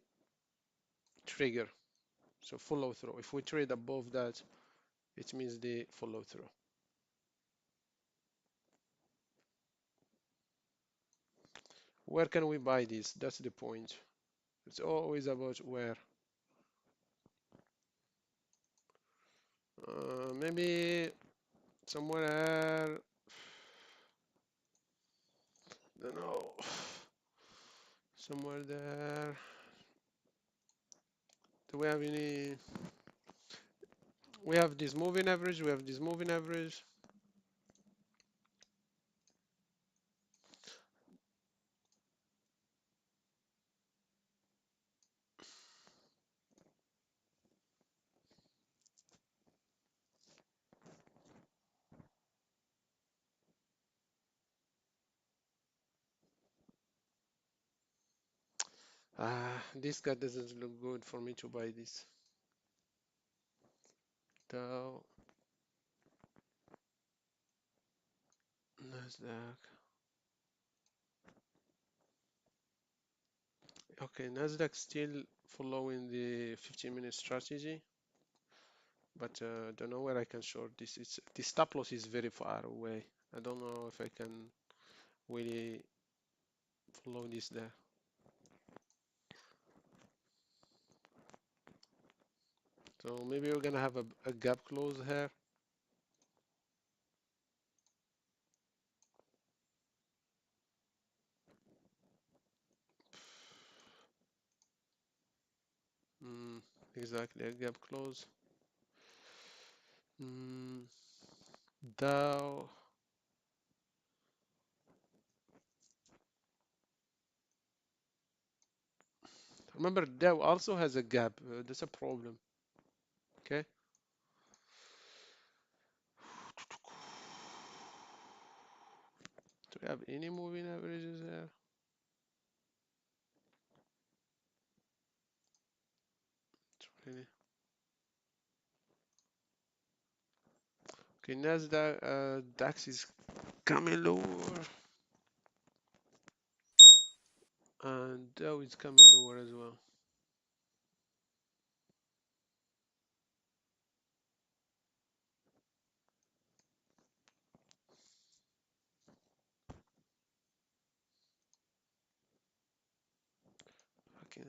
trigger. So follow through. If we trade above that, it means the follow through. Where can we buy this? That's the point. It's always about where. Maybe somewhere, I don't know, somewhere there. Do we have any? We have this moving average. We have this moving average. This guy doesn't look good for me to buy this. Dow, NASDAQ. Okay, NASDAQ still following the 15-minute strategy, but don't know where I can short this. The stop loss is very far away. I don't know if I can really follow this there. So maybe we're gonna have a gap close here. Mm, exactly, a gap close. Mm, Dow. Remember, Dow also has a gap. That's a problem. Okay. Do we have any moving averages there? Really. Okay, NASDAQ, DAX is coming lower, and Dow is coming lower as well. Okay,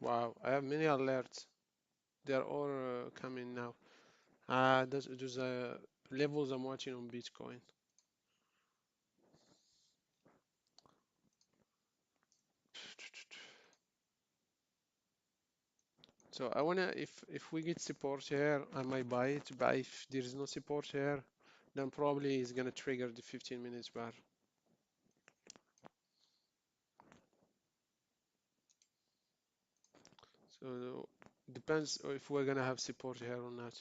wow, I have many alerts. They are all coming now. Those levels I'm watching on Bitcoin. So I wanna, if we get support here, I might buy it. But if there is no support here, then probably it's gonna trigger the 15 minutes bar. So depends if we're gonna have support here or not.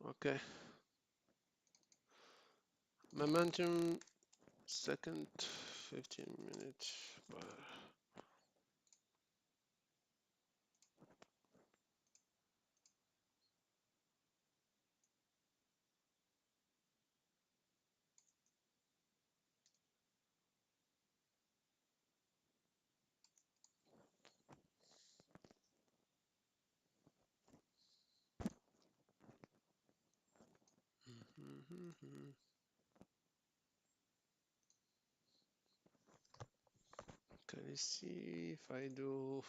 Okay. Momentum, second 15 minutes bar. Mhm. Can you see if I do?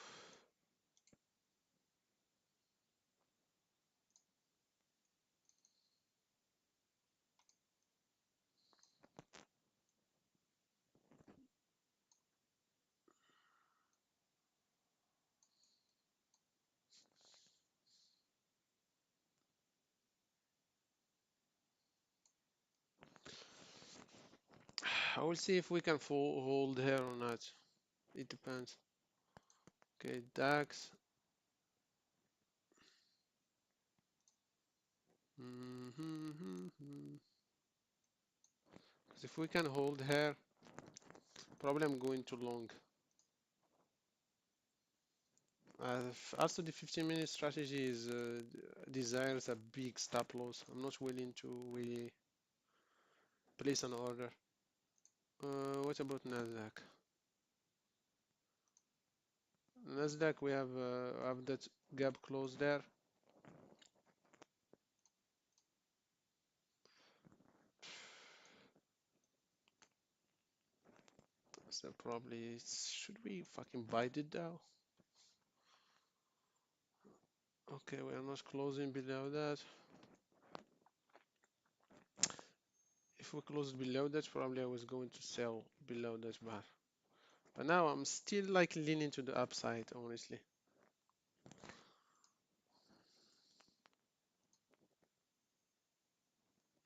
I will see if we can hold here or not. It depends. Okay, DAX. Because if we can hold here, probably I'm going too long. Also, the 15-minute strategy is desires a big stop loss. I'm not willing to really place an order. What about NASDAQ? NASDAQ, we have that gap closed there. So probably should we fucking buy it now? Okay, we are not closing below that. If we closed below that, probably I was going to sell below that bar. But now I'm still like leaning to the upside, honestly.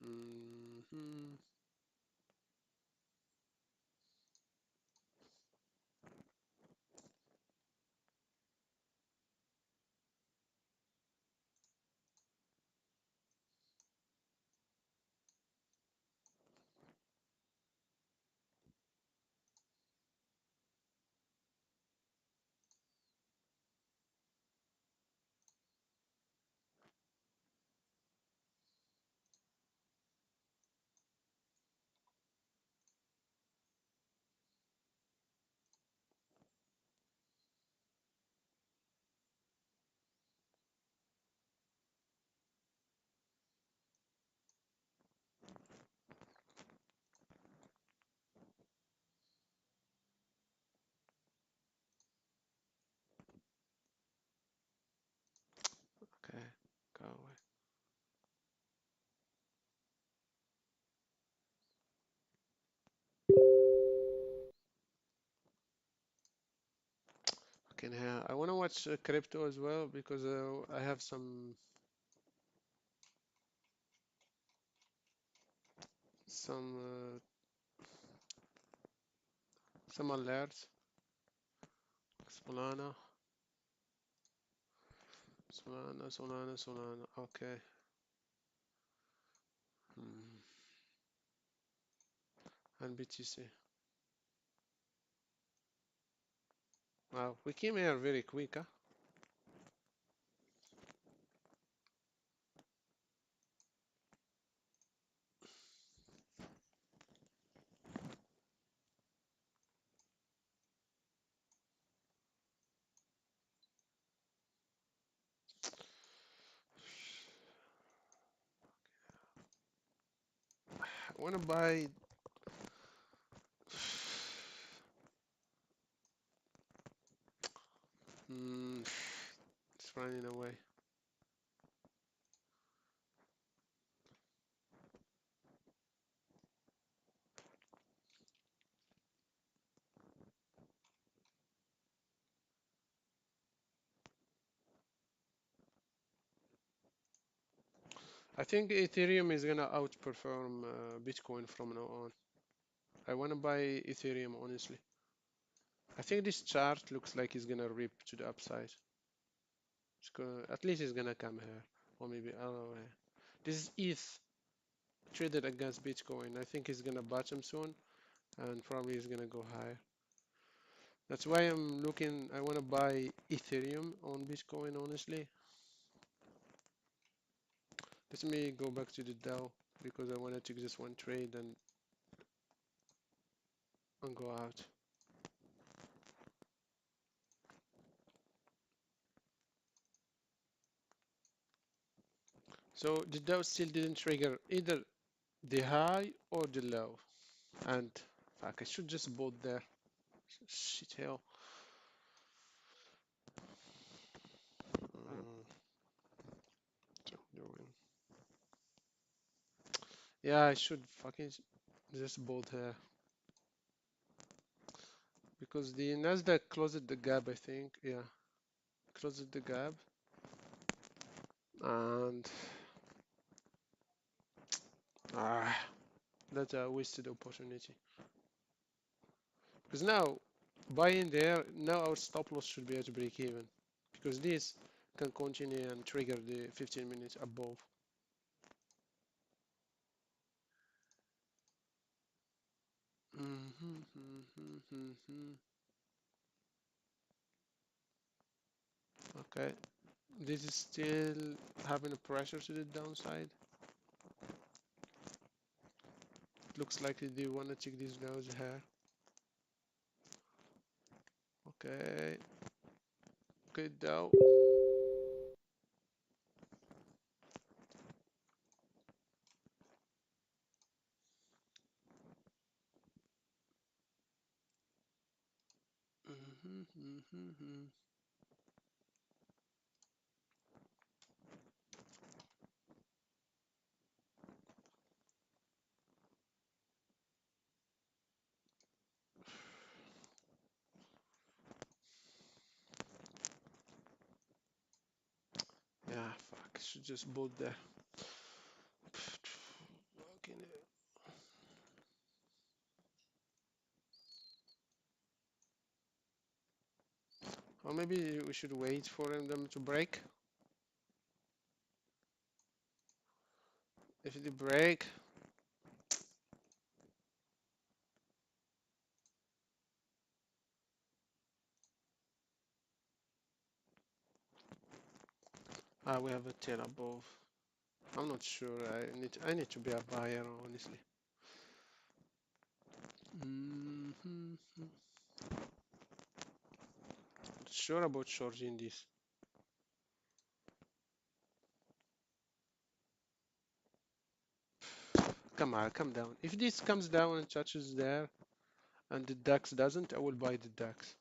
Mhm. fucking hell. I want to watch crypto as well because I have some some alerts. Solana, Solana. Okay. Hmm. And BTC. Wow, we came here very quick, huh? I want to buy. Hmm. It's running away. I think Ethereum is gonna outperform Bitcoin from now on. I want to buy Ethereum, honestly. I think this chart looks like it's gonna rip to the upside. At least it's gonna come here, or maybe I don't know. This is ETH traded against Bitcoin. I think it's gonna bottom soon, and probably it's gonna go higher. That's why I'm looking. I want to buy Ethereum on Bitcoin, honestly. Let me go back to the DOW because I want to take this one trade and go out. So the DOW still didn't trigger either the high or the low. And fuck, I should just bought there. Shit hell. So doing. Yeah, I should fucking just bought here because the NASDAQ closed the gap. I think. Yeah, closed the gap, and ah, that's a wasted opportunity. Because now, buying there, now our stop loss should be at break even. Because this can continue and trigger the 15 minutes above. Okay, this is still having a pressure to the downside. Looks like they want to check these lows here. Okay, okay, down. Yeah, fuck, should just boot there. Fucking hell. Or maybe we should wait for them to break. If they break, we have a 10 above. I'm not sure. I need to be a buyer, honestly. Not sure about shorting this. Come on, come down. If this comes down and touches there, and the DAX doesn't, I will buy the DAX.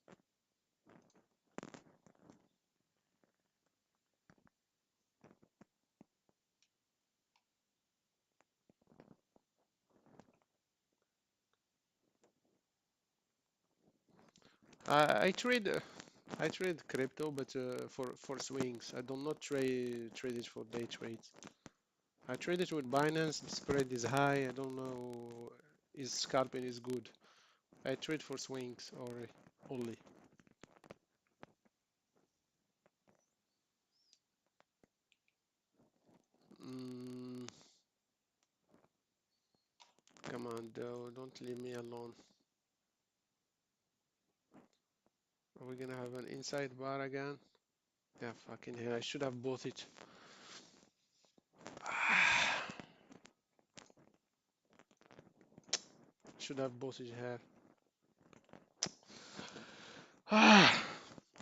I trade. I trade crypto, but for swings. I do not trade it for day trades. I trade it with Binance. The spread is high. I don't know. Is scalping is good. I trade for swings or only. Mm, come on, though. Don't leave me alone. Are we gonna have an inside bar again? Yeah, fucking hell. I should have bought it. Should have bought it here.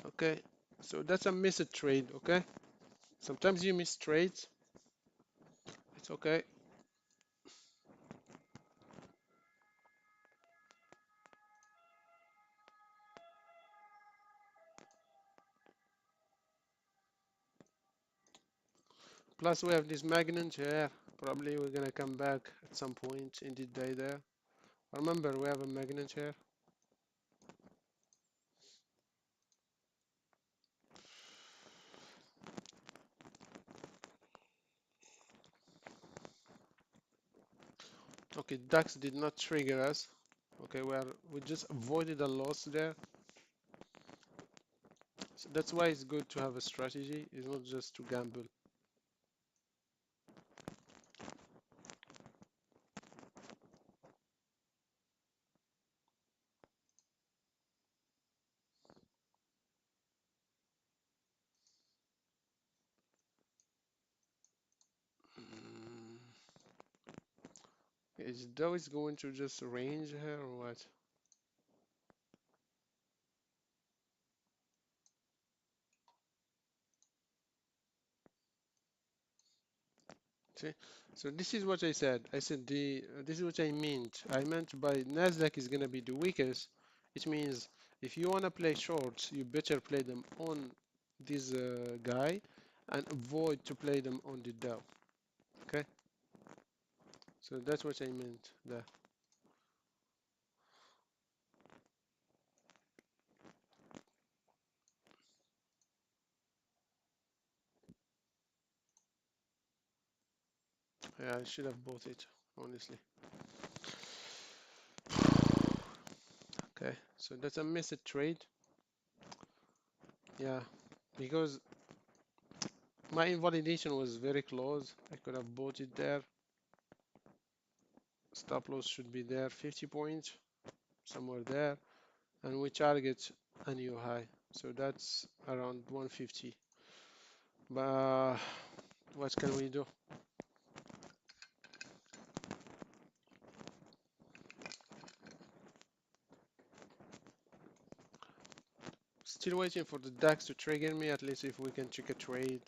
Okay, so that's a missed trade, okay? Sometimes you miss trades. It's okay. Plus we have this magnet here. Probably we're gonna come back at some point in the day there. Remember, we have a magnet here. Okay, DAX did not trigger us. Okay, we just avoided a loss there. So that's why it's good to have a strategy. It's not just to gamble. Mm, is Dow is going to just range here or what? See? So this is what I said. I said this is what I meant. I meant by NASDAQ is gonna be the weakest. It means if you wanna play shorts, you better play them on this guy and avoid to play them on the Dow. Okay? So that's what I meant there. Yeah, I should have bought it, honestly. Okay, so that's a missed trade. Yeah, because my invalidation was very close. I could have bought it there. Stop loss should be there, 50 points, somewhere there. And we target a new high. So that's around 150. But what can we do? Still waiting for the DAX to trigger me, at least if we can check a trade.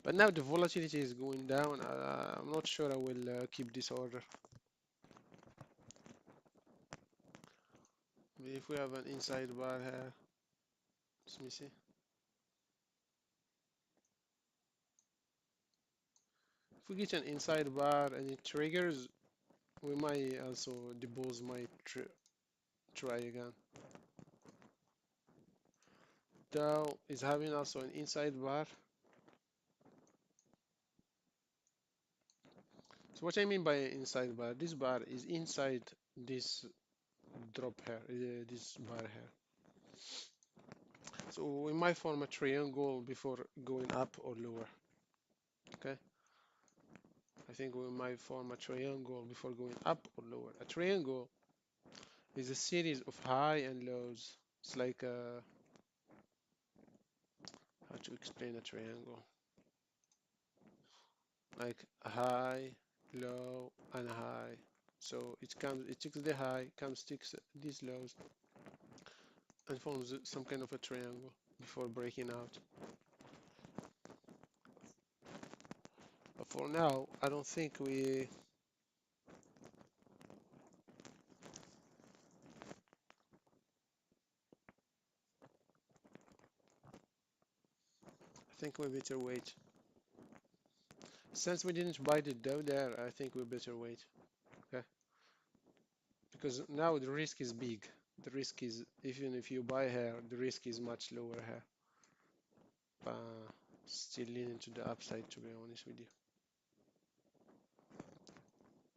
But now the volatility is going down. I'm not sure I will keep this order. If we have an inside bar here, let me see. If we get an inside bar and it triggers, we might also, the bulls might try again. Dow is having also an inside bar. So what I mean by inside bar, this bar is inside this drop here, this bar here. So we might form a triangle before going up or lower. Okay, I think we might form a triangle before going up or lower. A triangle is a series of high and lows. It's like how to explain a triangle? Like a high, low, and high. So it takes the high, takes these lows, and forms some kind of a triangle before breaking out. But for now, I don't think I think we better wait. Since we didn't buy the dough there, I think we better wait. Okay? Because now the risk is big. The risk is, even if you buy here, the risk is much lower here. Still leaning to the upside, to be honest with you.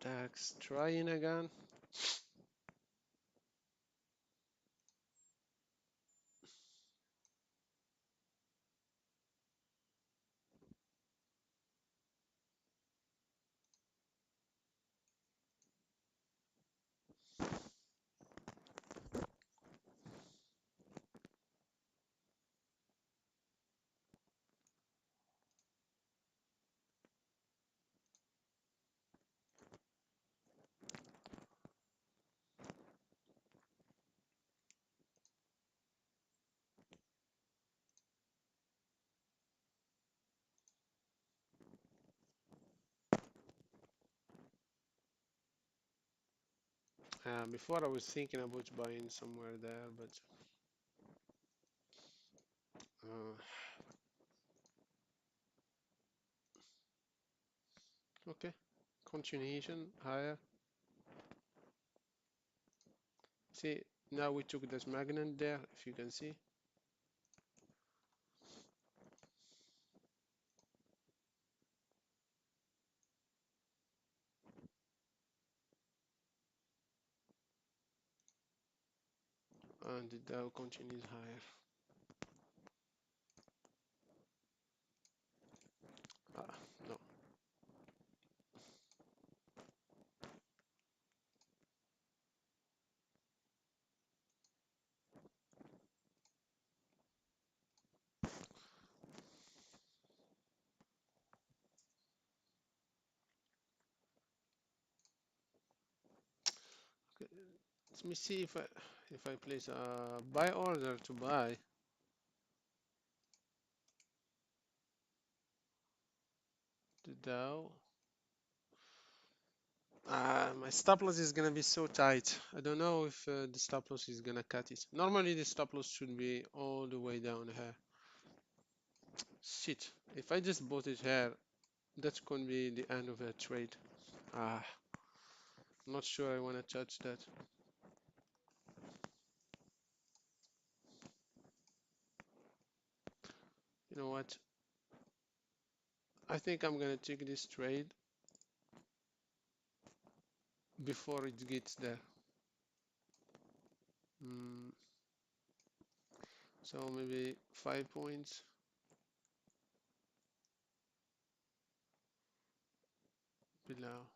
DAX trying again. Before I was thinking about buying somewhere there, but uh, okay. Continuation higher. See, now we took this magnet there, if you can see. And the Dow continues higher. No. Okay. Let me see if I place a buy order to buy the Dow. My stop loss is gonna be so tight. I don't know if the stop loss is gonna cut it. Normally the stop loss should be all the way down here. Shit, if I just bought it here, that's gonna be the end of a trade. I'm not sure I wanna touch that. You know what? I think I'm gonna take this trade before it gets there. So maybe 5 points below.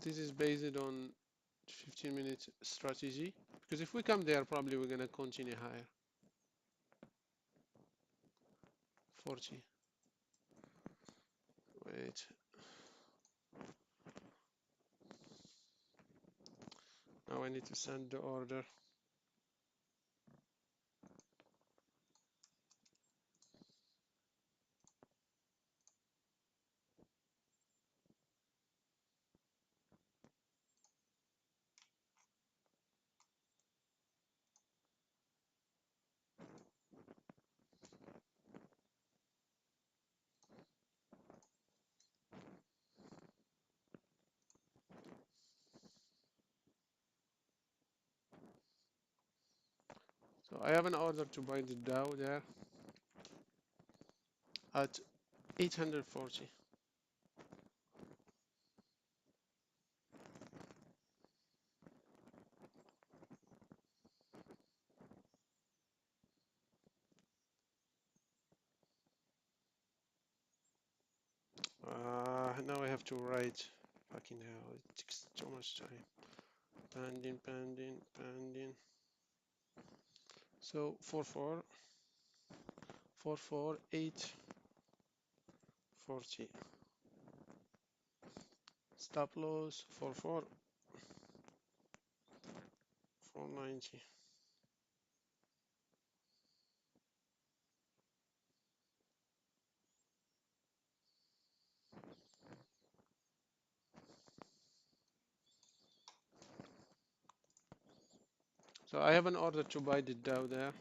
This is based on 15-minute strategy, because if we come there, probably we're gonna continue higher. 40. Wait. Now I need to send the order. So I have an order to buy the Dow there at 840. Now I have to write. Fucking hell, it takes too much time. Pending, pending, pending. So 44, 44, 840. Stop loss 44, 490. So I have an order to buy the Dow there.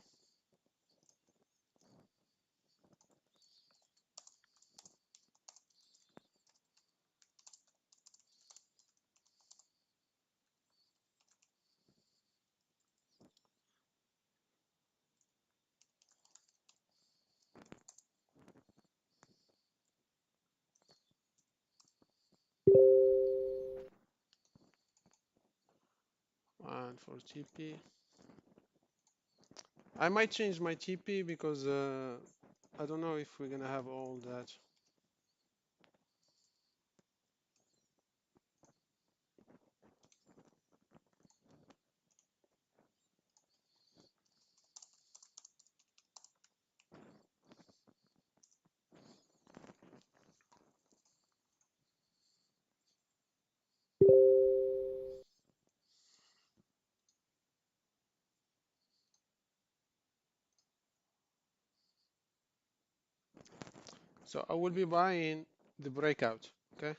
for TP. I might change my TP because I don't know if we're gonna have all that. So I will be buying the breakout, okay?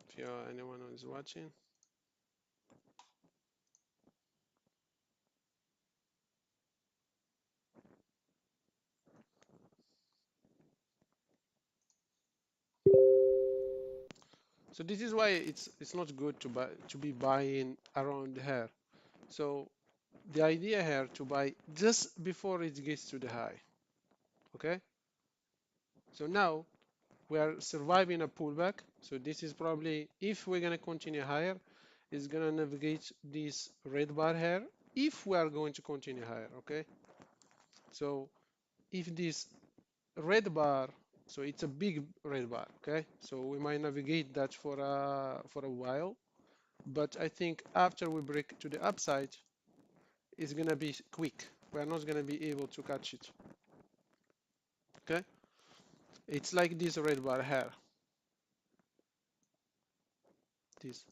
If you anyone who is watching. So this is why it's not good to be buying around here. So the idea here to buy just before it gets to the high, okay? So now we are surviving a pullback. So this is probably, if we're gonna continue higher, is gonna navigate this red bar here if we are going to continue higher, okay? So if this red bar, so it's a big red bar, okay? So we might navigate that for a while, but I think after we break to the upside, it's gonna be quick. We're not gonna be able to catch it, okay? It's like this red bar here, this.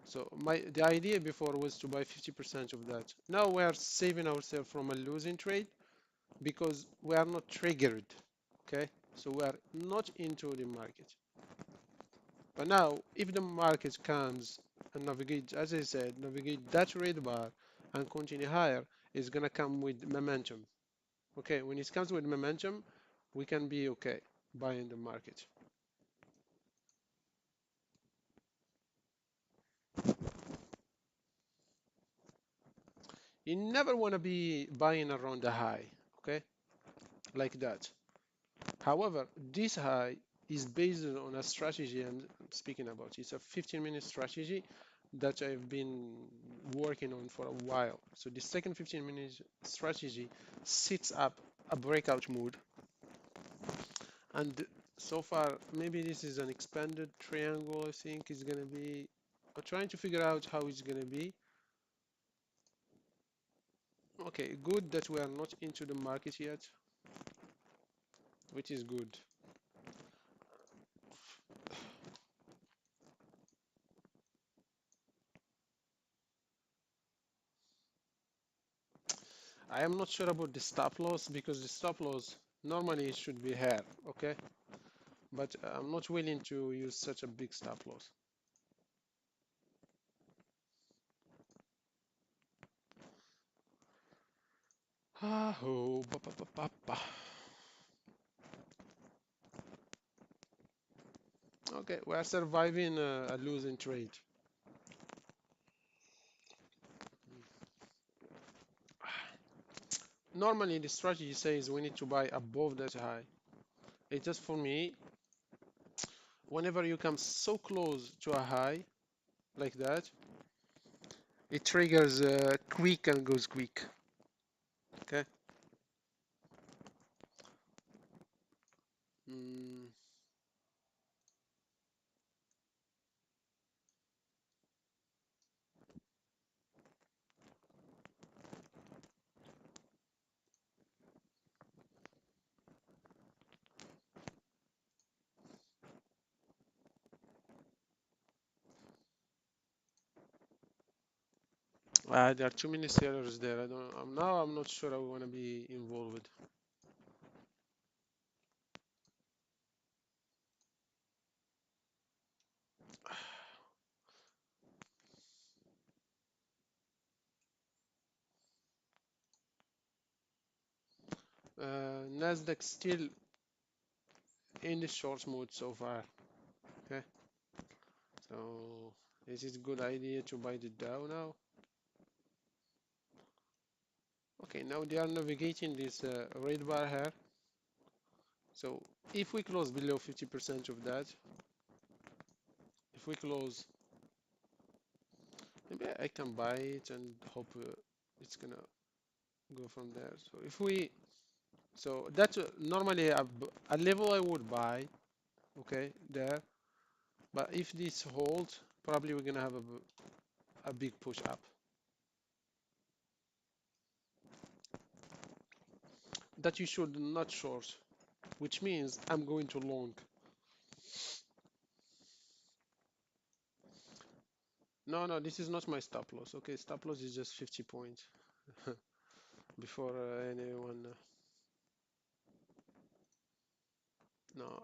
So the idea before was to buy 50% of that. Now we are saving ourselves from a losing trade because we are not triggered, okay? So we are not into the market. But now, if the market comes and navigate, as I said, navigate that red bar and continue higher, it's gonna come with momentum. Okay, when it comes with momentum, we can be okay buying the market. You never want to be buying around the high, okay, like that. However, this high is based on a strategy I'm speaking about. It's a 15-minute strategy that I've been working on for a while. So the second 15-minute strategy sets up a breakout mode. And so far, maybe this is an expanded triangle, I think it's going to be. I'm trying to figure out how it's going to be. Okay, good that we are not into the market yet, which is good. I am not sure about the stop loss because the stop loss normally it should be here, okay? But I'm not willing to use such a big stop loss. Oh, ba, ba, ba, ba, ba. Okay, we are surviving a losing trade. Normally the strategy says we need to buy above that high. It's just for me, whenever you come so close to a high like that, it triggers quick and goes quick. Okay. Mm. There are too many sellers there. I don't. Now I'm not sure I want to be involved. NASDAQ still in the short mode so far. Okay. So is it a good idea to buy the DOW now? Okay. Now they are navigating this red bar here. So if we close below 50% of that, if we close Maybe I can buy it and hope it's gonna go from there. So if we, so that's normally a level I would buy, okay, there. But if this holds, probably we're gonna have a big push up. That you should not short, which means I'm going to long. No, no, this is not my stop loss. Okay, stop loss is just 50 points before anyone. No,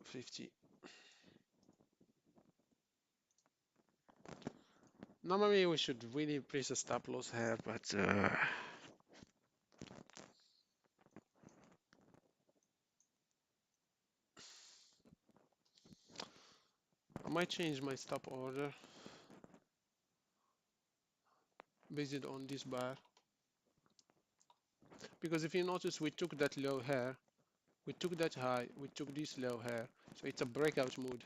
50. Normally we should really place a stop loss here, but I might change my stop order based on this bar. Because if you notice, we took that low here, we took that high, we took this low here. So it's a breakout mood.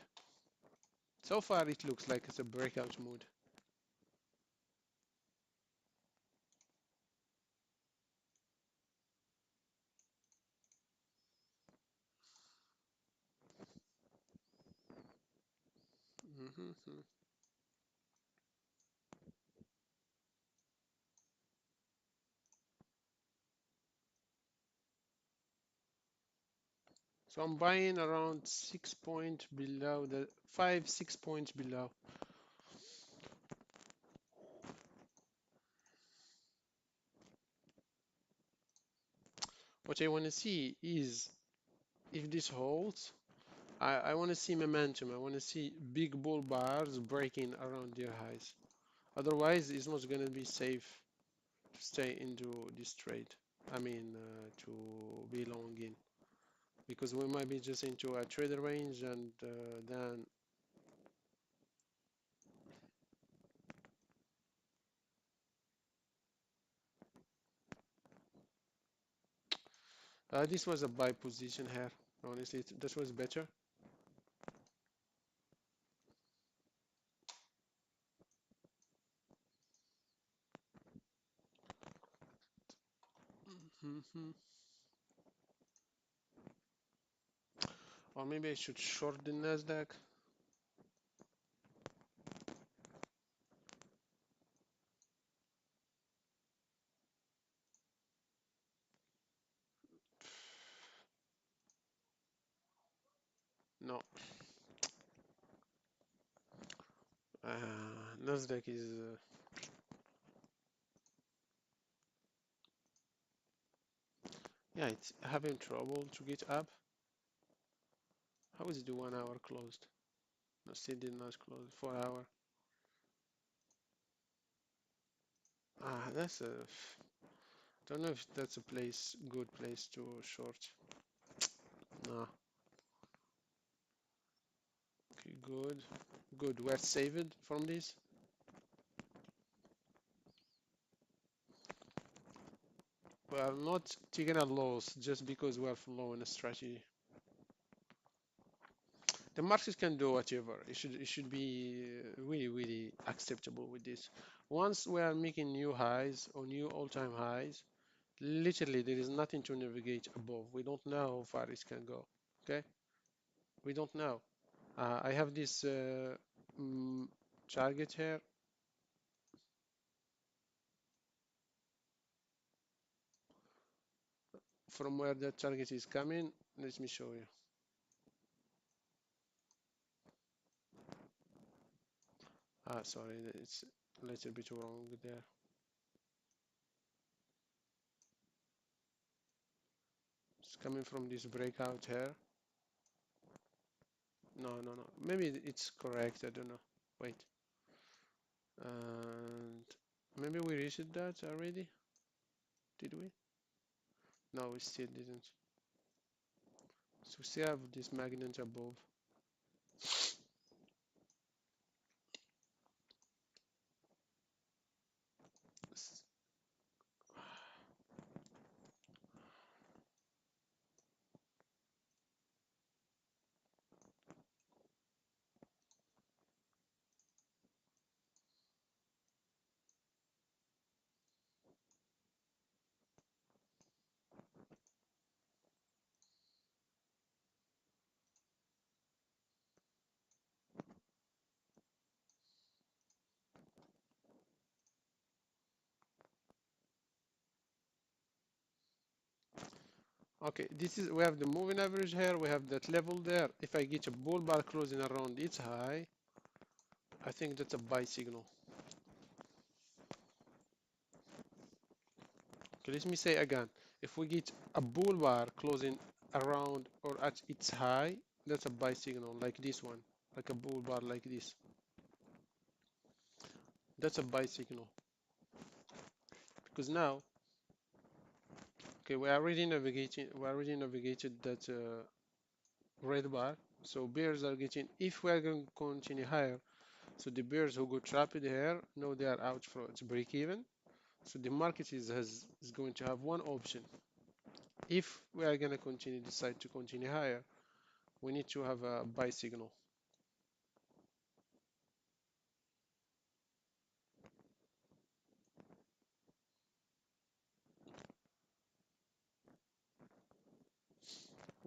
So far it looks like it's a breakout mood. Mhm. So I'm buying around 6 points below the 5, 6 points below. What I want to see is if this holds, I want to see momentum. I want to see big bull bars breaking around their highs. Otherwise, it's not going to be safe to stay into this trade. I mean, to be long in. Because we might be just into a trader range and then this was a buy position here. Honestly, that was better. Mhm. Or maybe I should short the NASDAQ. No, NASDAQ is yeah, it's having trouble to get up. How is the 1 hour closed? No, still did not close. 4 hour. That's a. Don't know if that's a good place to short. No. Okay, good, good. We're saved from this. We are not taking a loss just because we are following a strategy. The market can do whatever. It should be really acceptable with this. Once we are making new highs or new all-time highs, literally there is nothing to navigate above. We don't know how far it can go. Okay, we don't know. I have this mm, target here from where the target is coming. Let me show you. Sorry, it's a little bit wrong there. It's coming from this breakout here. No, no, no. Maybe it's correct. I don't know. Wait. And maybe we reached that already. Did we? No, we still didn't. So we still have this magnet above. Okay, this is, we have the moving average here, we have that level there. If I get a bull bar closing around its high, I think that's a buy signal. Okay, let me say again. If we get a bull bar closing around or at its high, that's a buy signal, like this one, like a bull bar like this. That's a buy signal. Because now, okay, we already navigated that red bar. So bears are getting, if we are going to continue higher, so the bears who go trapped here, know they are out for its break even. So the market is going to have one option. If we are going to decide to continue higher, we need to have a buy signal.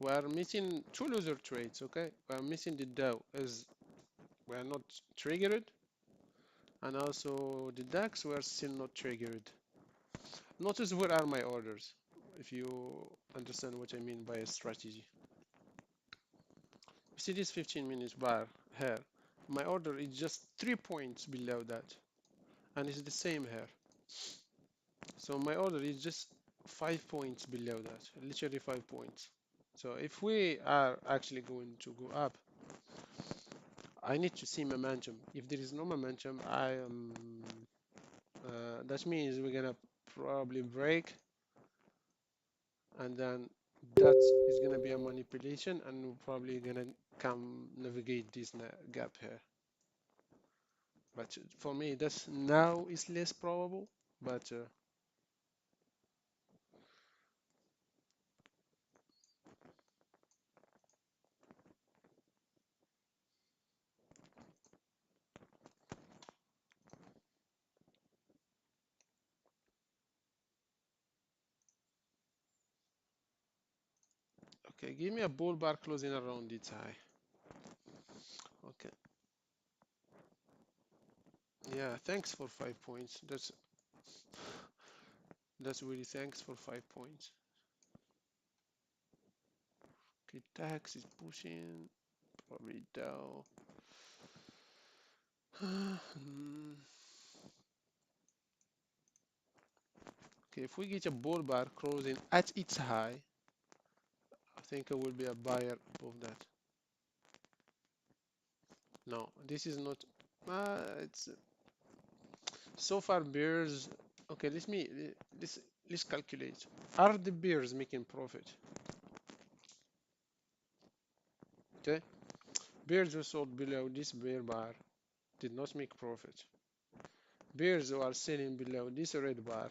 We are missing two loser trades, okay? We are missing the DOW as we are not triggered, and also the DAX we are still not triggered. Notice where are my orders, if you understand what I mean by a strategy. See this 15 minutes bar here. My order is just 3 points below that, and it's the same here. So my order is just 5 points below that, literally 5 points. So if we are actually going to go up, I need to see momentum. If there is no momentum, that means we're gonna probably break, and then that is gonna be a manipulation, and we're probably gonna come navigate this gap here. But for me, that's now is less probable. But okay, give me a bull bar closing around its high. Okay, yeah, thanks for 5 points. That's really thanks for 5 points. Okay, tax is pushing, probably down. Okay, if we get a bull bar closing at its high, I think it will be a buyer above that. No, this is not. It's so far bears. Okay, let's let's calculate. Are the bears making profit? Okay, bears who sold below this bear bar did not make profit. Bears who are selling below this red bar,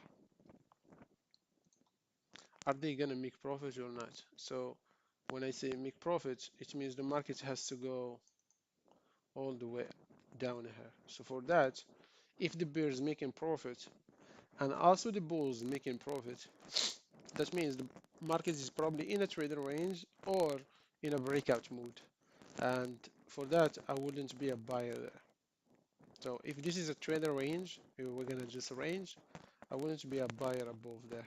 are they gonna make profit or not? So when I say make profit, it means the market has to go all the way down here. So for that, if the bears making profit and also the bulls making profit, that means the market is probably in a trader range or in a breakout mood. And for that, I wouldn't be a buyer there. So if this is a trader range, if we're gonna just range, I wouldn't be a buyer above there.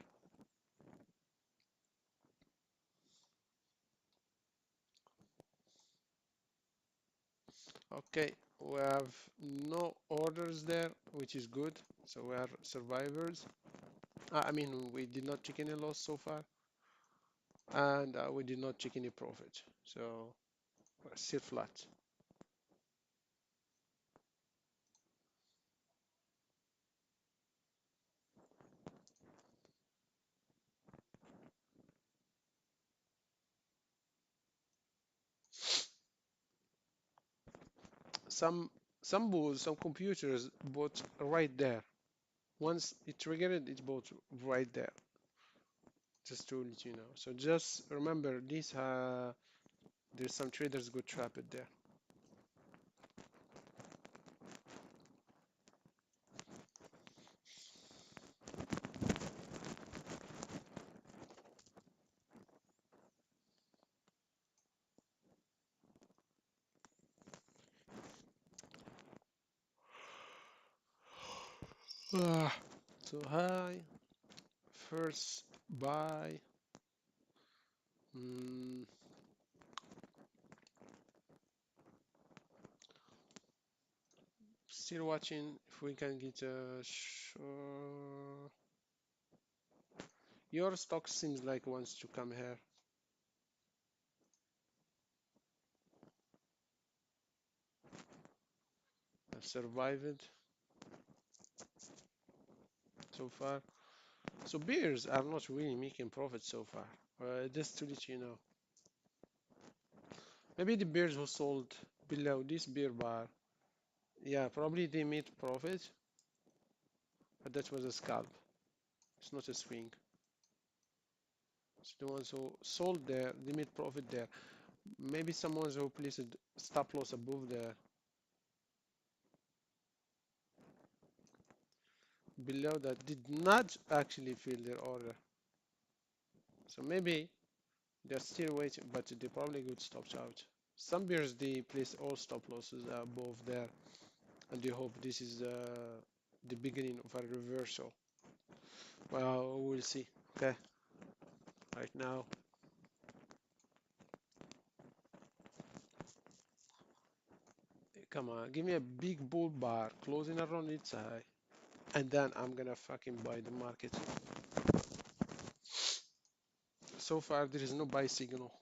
Okay, we have no orders there, which is good. So we are survivors. I mean, we did not take any loss so far, and we did not take any profit. So we're still flat. Some some bulls, some computers bought right there. Once it triggered, it bought right there. Just to let you know. So just remember this. There's some traders go trap it there. So high, first buy, Mm, Still watching if we can get a your stock seems like wants to come here. I've survived so far. So bears are not really making profit so far. Just to let you know. Maybe the bears who sold below this bear bar, yeah, probably they made profit, but that was a scalp. It's not a swing. So the ones who sold there, they made profit there. Maybe someone who placed a stop loss above there, below that, did not actually fill their order. So maybe they're still waiting, but they probably got stopped out. Some bears they place all stop losses above there, and they hope this is the beginning of a reversal. Well, we'll see. Okay, right now, come on, give me a big bull bar closing around its high, and then I'm gonna fucking buy the market. So far, there is no buy signal.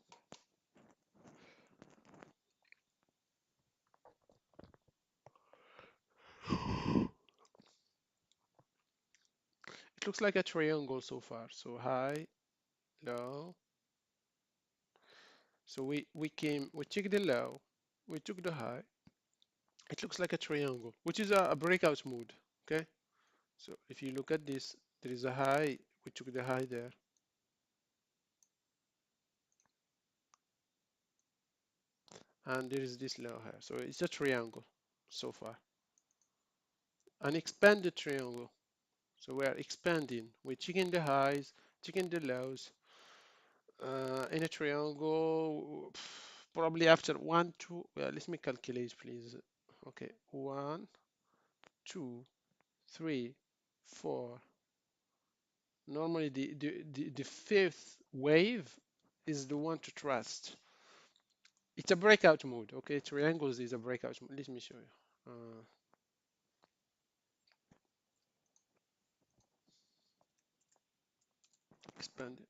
It looks like a triangle so far. So high, low. So we checked the low, we took the high. It looks like a triangle, which is a breakout mode. Okay. So if you look at this, there is a high. We took the high there. And there is this low here. So it's a triangle so far. An expanded triangle. So we are expanding. We're checking the highs, checking the lows. In a triangle, probably after one, two. Well, let me calculate, please. Okay, one, two, three, four. Normally, the fifth wave is the one to trust. It's a breakout mode. Okay, triangles is a breakout mode. Let me show you. Expanded,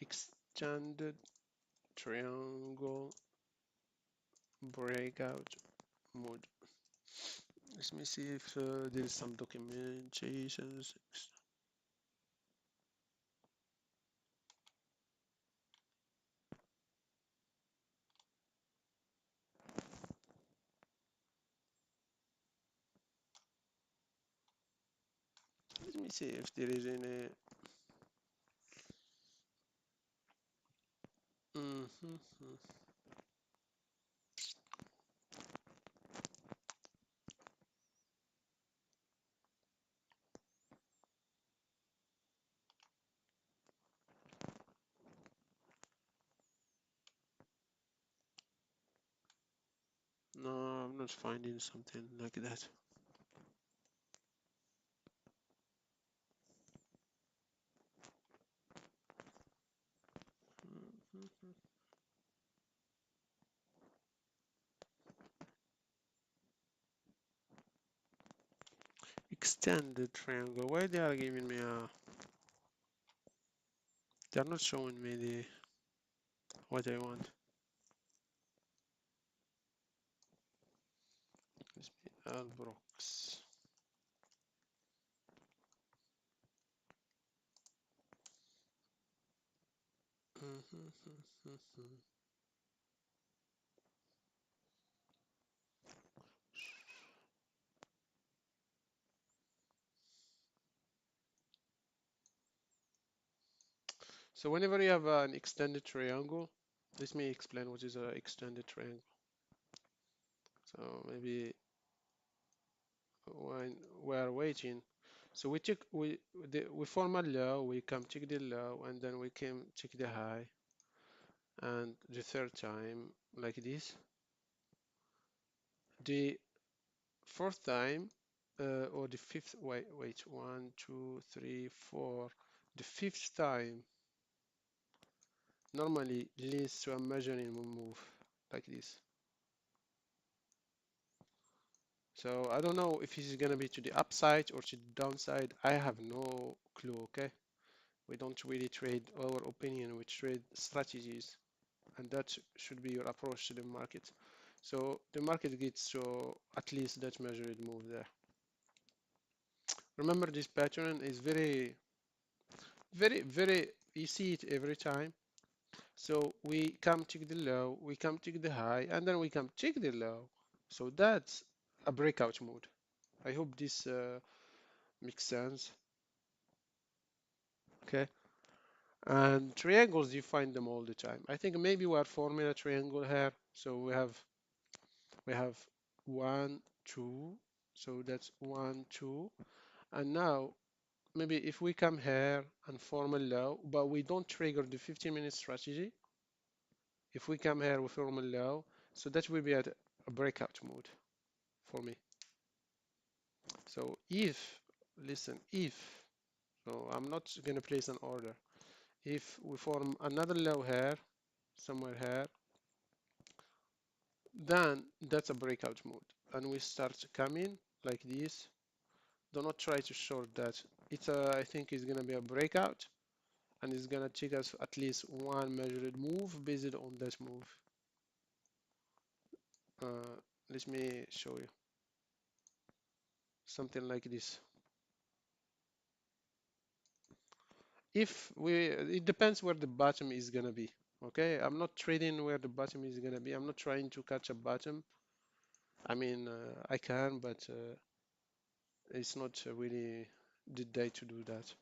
extended triangle breakout mode. Let me see if there is some documentation. Let me see if there is any. Mhm. No, I'm not finding something like that. Mhm. Extended triangle. Why they are giving me a? They're not showing me the what I want. Let's be Albrox. So whenever you have an extended triangle, let me explain what is an extended triangle. So maybe when we are waiting, so we check we form a low, we come check the low, and then we came check the high, and the third time like this. The fourth time, or the fifth, wait, one, two, three, four. The fifth time, normally leads to a measuring move like this. So I don't know if it's gonna be to the upside or to the downside. I have no clue, okay? We don't really trade our opinion, we trade strategies, and that should be your approach to the market. So the market gets to at least that measured move there. Remember, this pattern is very, you see it every time. So we come to the low, we come to the high, and then we come check the low. So that's a breakout mode. I hope this makes sense. Okay. And triangles, you find them all the time. I think maybe we are forming a triangle here. So we have one, two. So that's one, two. And now maybe if we come here and form a low, but we don't trigger the 15-minute strategy. If we come here, we form a low. So that will be at a breakout mode for me. So if, listen, if, so I'm not going to place an order. If we form another low here, somewhere here, then that's a breakout mode. And we start coming like this. Do not try to short that. I think it's going to be a breakout, and it's going to take us at least one measured move based on that move. Uh, Let me show you something like this. It depends where the bottom is going to be. Okay, I'm not trading where the bottom is going to be. I'm not trying to catch a bottom. I mean, I can, but it's not really the day to do that.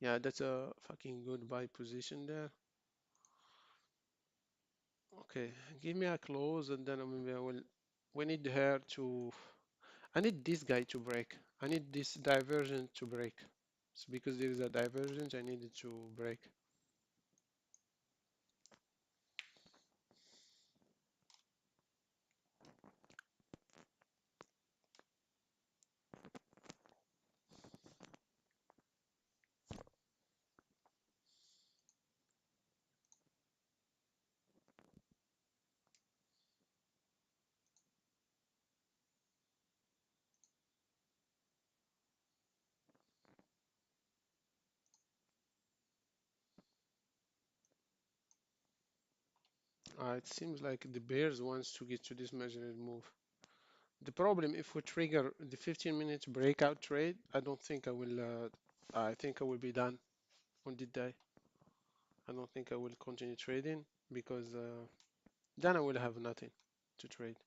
Yeah, that's a fucking good buy position there. Okay, give me a close, and then maybe I will. We need her to. I need this guy to break. I need this divergence to break. So because there is a divergence, I need it to break. It seems like the bears wants to get to this measured move. The problem, if we trigger the 15-minute breakout trade, I don't think I will. I think I will be done on the day. I don't think I will continue trading because then I will have nothing to trade.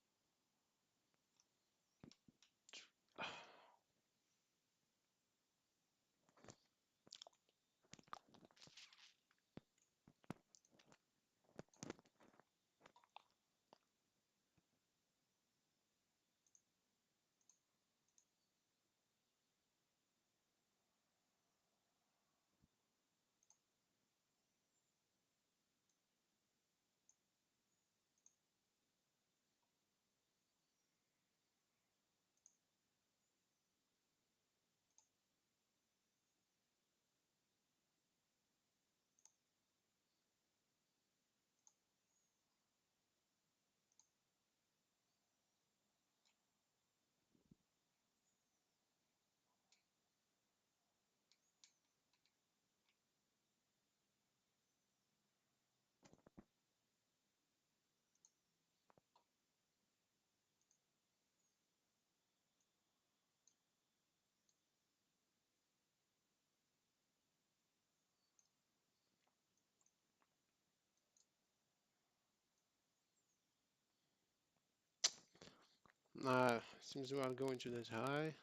Seems we are going to that high.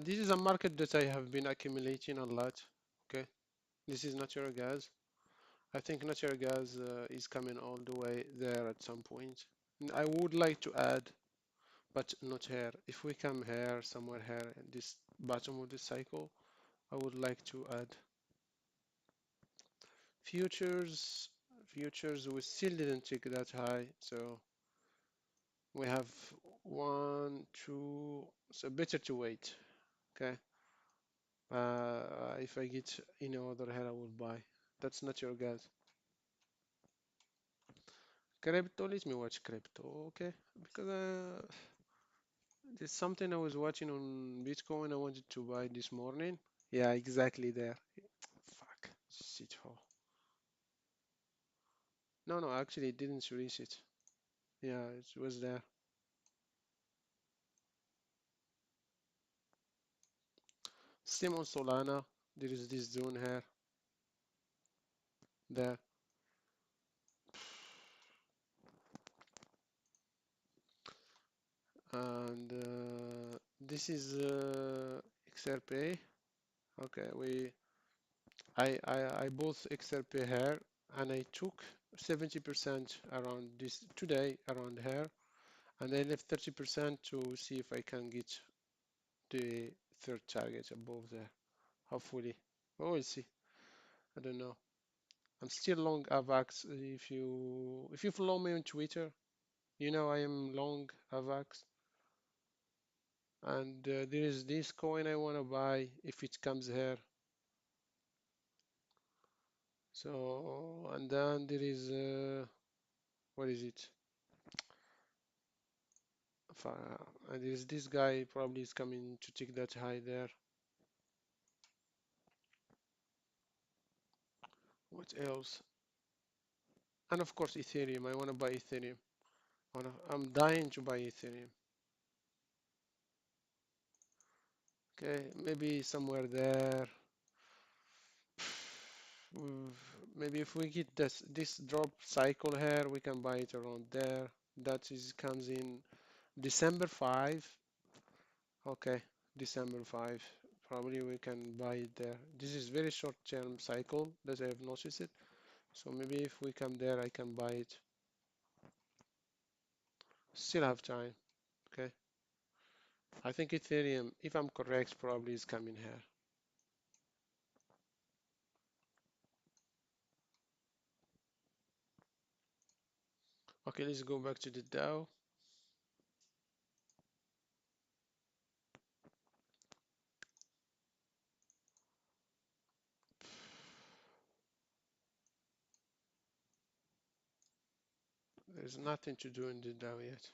This is a market that I have been accumulating a lot. Okay, this is natural gas. I think natural gas is coming all the way there at some point. And I would like to add, but not here. If we come here, somewhere here, in this bottom of the cycle, I would like to add futures. Futures, we still didn't check that high, so we have one, two, so better to wait. Okay, If I get any order here, I will buy. That's not your guys. Crypto, let me watch crypto, okay? Because there's something I was watching on Bitcoin I wanted to buy this morning. Yeah, exactly there. Fuck. Shit hole. No, no, actually it didn't release it. Yeah, it was there. Same on Solana. There is this zone here, there. And this is XRP. Okay, I bought XRP here and I took 70% around this today around here, and I left 30% to see if I can get the third target above there. Hopefully, but we'll see. I don't know. I'm still long AVAX. If you follow me on Twitter, you know I am long AVAX, and there is this coin I want to buy if it comes here. So and then there is what is it? And there is this guy probably is coming to take that high there. What else? And of course Ethereum. I want to buy Ethereum. I'm dying to buy Ethereum. Okay, maybe somewhere there. Mm, Maybe if we get this drop cycle here, we can buy it around there. That is comes in December 5. Okay, December 5. Probably we can buy it there. This is very short term cycle that I have noticed it. So maybe if we come there, I can buy it. Still have time. Okay. I think Ethereum, if I'm correct, probably is coming here. Okay, let's go back to the Dow. There's nothing to do in the Dow yet.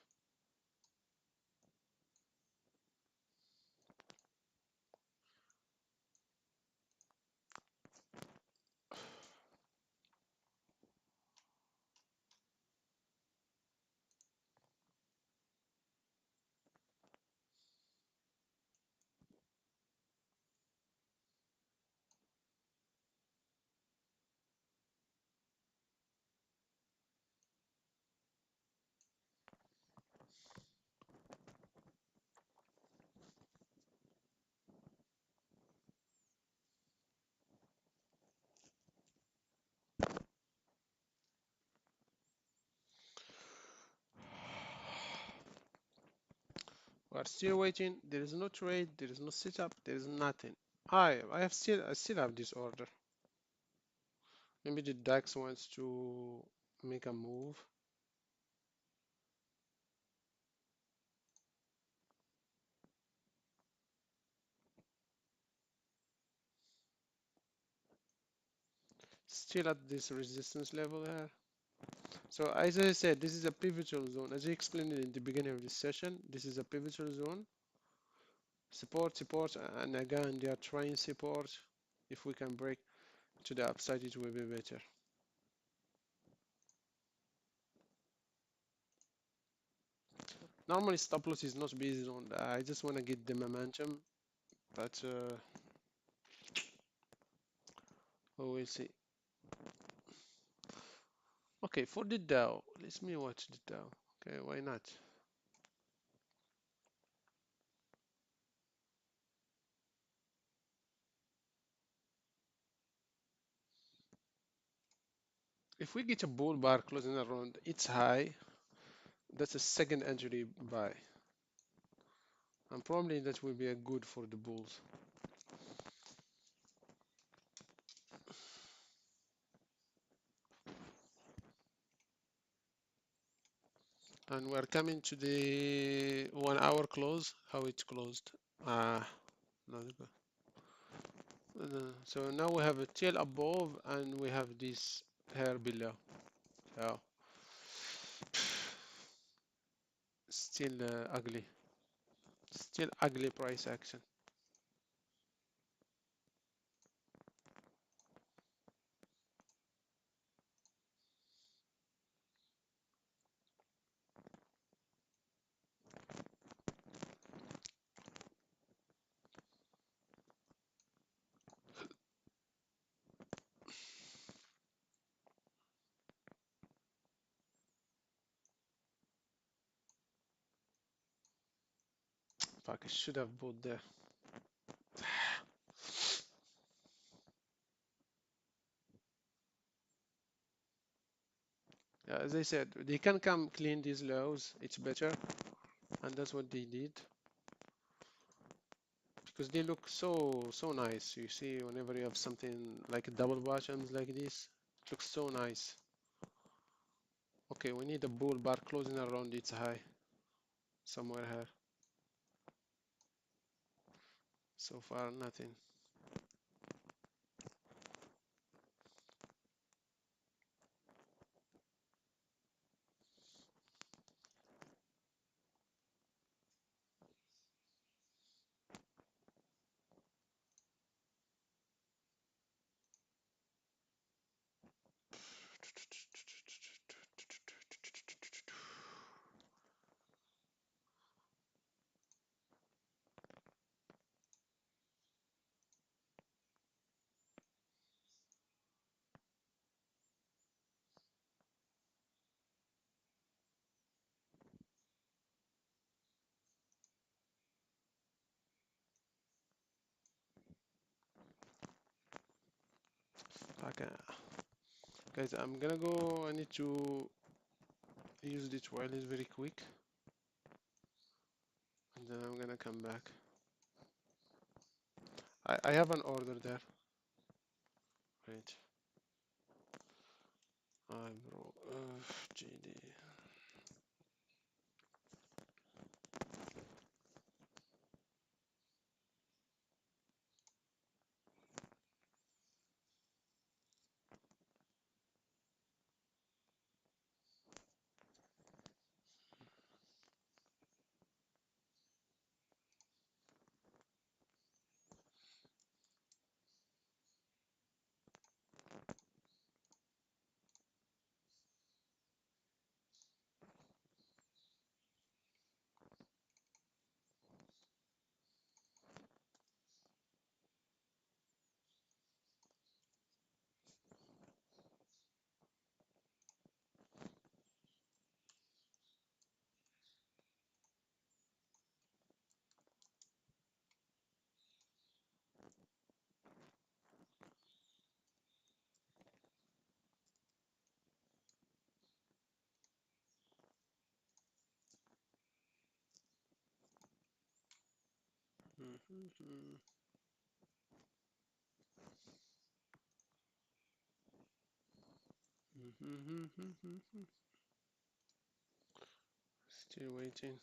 We're still waiting. There is no trade. There is no setup. There is nothing. I still have this order. Maybe the DAX wants to make a move. Still at this resistance level here. So as I said, this is a pivotal zone. As I explained in the beginning of this session, this is a pivotal zone. Support, support, and again they are trying support. If we can break to the upside, it will be better. Normally stop loss is not based on that. I just want to get the momentum, but we will see. Okay, for the Dow, let me watch the Dow. Okay, why not? If we get a bull bar closing around its high, that's a second entry buy. And probably that will be a good for the bulls. And we're coming to the 1 hour close. How it closed? Ah, not good. So now we have a tail above and we have this hair below. So still ugly. Still ugly price action. Fuck, I should have bought there. Yeah, as I said, they can come clean these lows. It's better, and that's what they did because they look so nice. You see, whenever you have something like double bottoms like this, it looks so nice. Okay, we need a bull bar closing around its high somewhere here. So far, nothing. Okay, guys, I'm gonna go. I need to use the toilet very quick, and then I'm gonna come back. I have an order there. Wait. I bro. GD. Still waiting.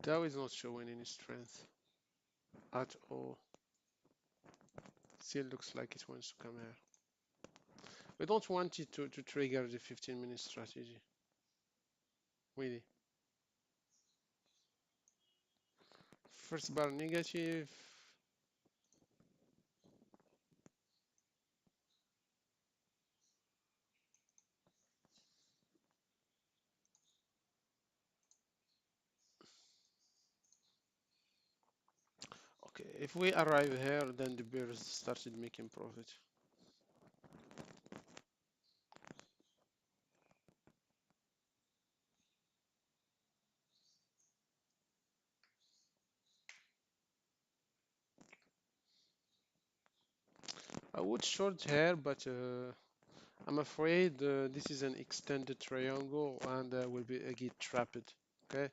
Dow is not showing any strength at all. Still looks like it wants to come here. We don't want it to trigger the 15-minute strategy. Really. First bar negative. Okay, if we arrive here, then the bears started making profit. I would short here, but I'm afraid this is an extended triangle and will be get trapped. Okay,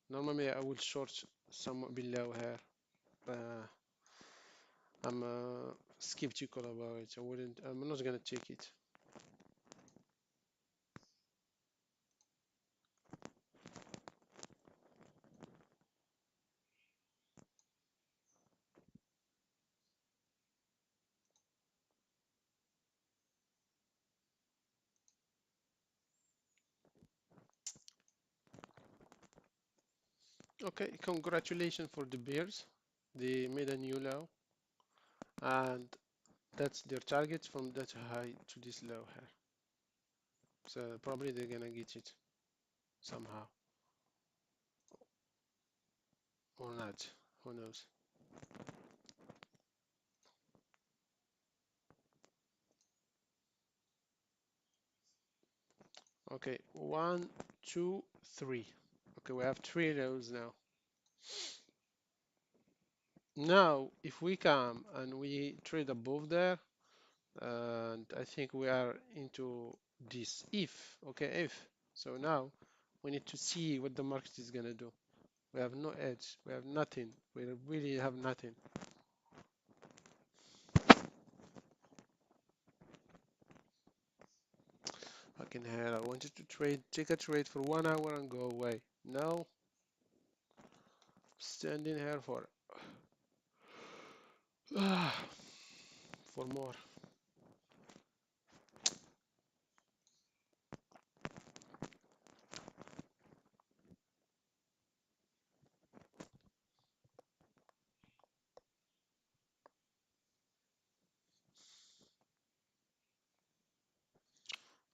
normally I would short somewhat below here. uh, I'm skeptical about it. I'm not gonna check it. Okay, congratulations for the Bears. They made a new low, and that's their target from that high to this low here. So probably they're gonna get it somehow or not. Who knows? Okay, one, two, three. Okay, we have three lows now. Now, if we come and we trade above there, and I think we are into this if, okay, if. So now we need to see what the market is gonna do. We have no edge. We have nothing. We really have nothing. Fucking hell, I wanted to take a trade for 1 hour and go away. No, standing here for for more.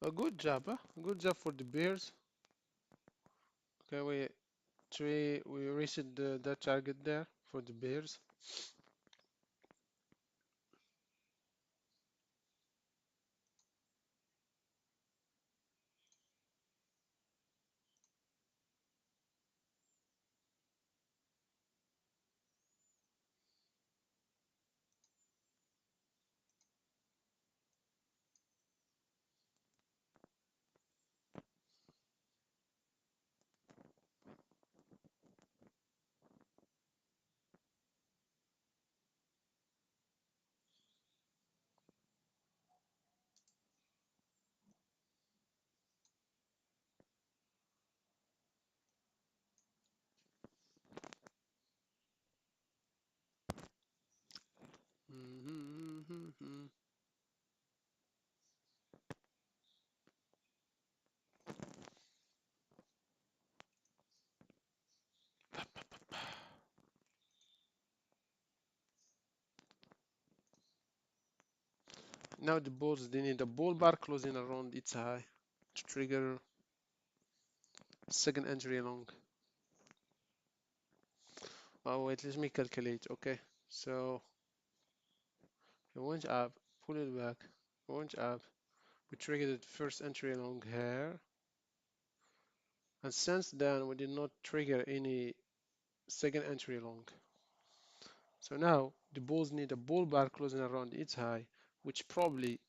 A good job, huh? Good job for the Bears. Okay, we reached the target there for the Bears. Now the bulls, they need a bull bar closing around its high to trigger second entry along. Oh wait, let me calculate. Okay, so it went up, pull it back, went up. We triggered the first entry along here, and since then we did not trigger any second entry along. So now the bulls need a bull bar closing around its high, which probably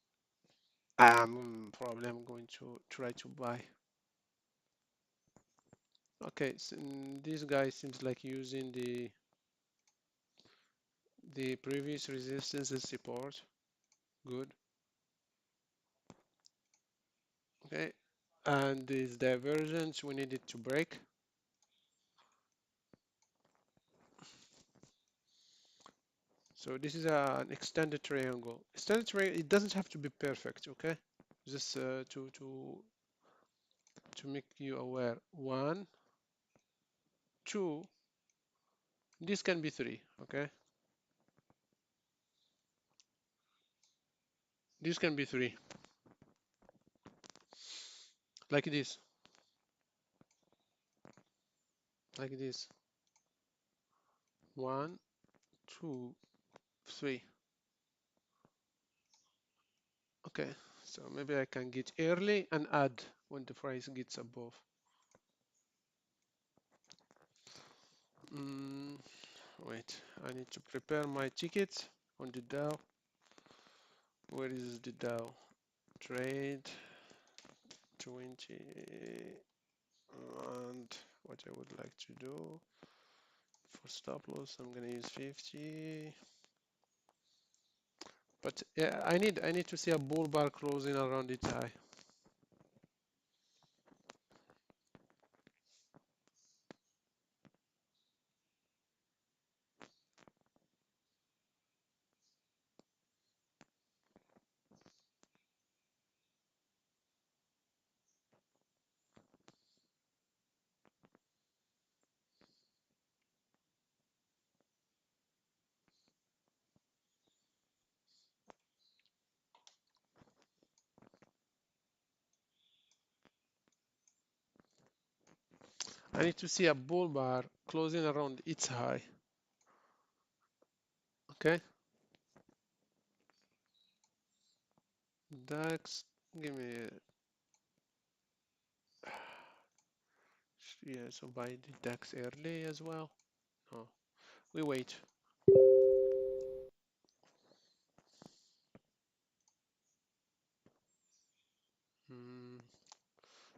I'm going to try to buy. Okay, so this guy seems like using the previous resistance and support. Good. Okay, and this divergence we need it to break. So this is an extended triangle. Extended triangle, it doesn't have to be perfect, okay? Just to make you aware. One, two, this can be three, okay? This can be three, like this, like this. One, two, three. Okay, so maybe I can get early and add when the price gets above. Wait, I need to prepare my ticket on the DOW. Where is the DOW? Trade 20, and what I would like to do, For stop loss, I'm gonna use 50. But yeah, I need to see a bull bar closing around its high. I need to see a bull bar closing around its high. Okay. DAX, give me yeah, so buy the DAX early as well. No, we wait. Hmm.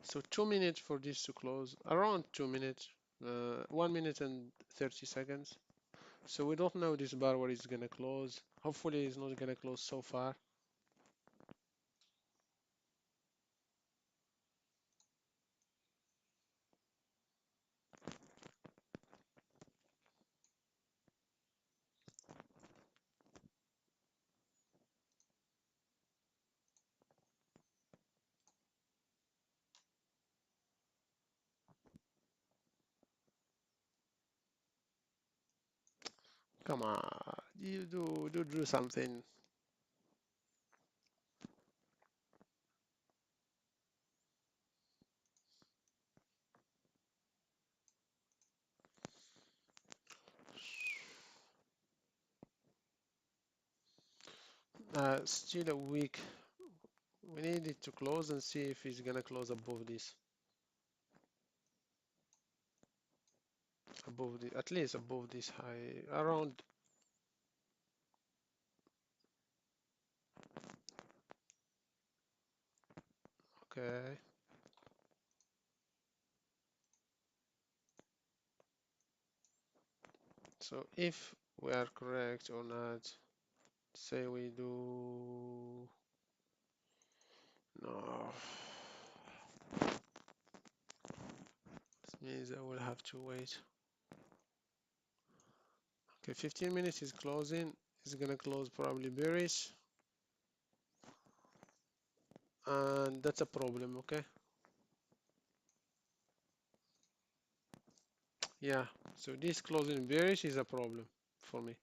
So 2 minutes for this to close, around 2 minutes, 1 minute and 30 seconds. So we don't know this bar where it's gonna close. Hopefully it's not gonna close so far. Come on, you do something. Still a week. We need it to close and see if it's gonna close above this, at least above this high, around. Okay. So if we are correct or not, say we do no. This means I will have to wait. Okay, 15 minutes is closing. It's gonna close probably bearish, and that's a problem. Okay. Yeah. So this closing bearish is a problem for me.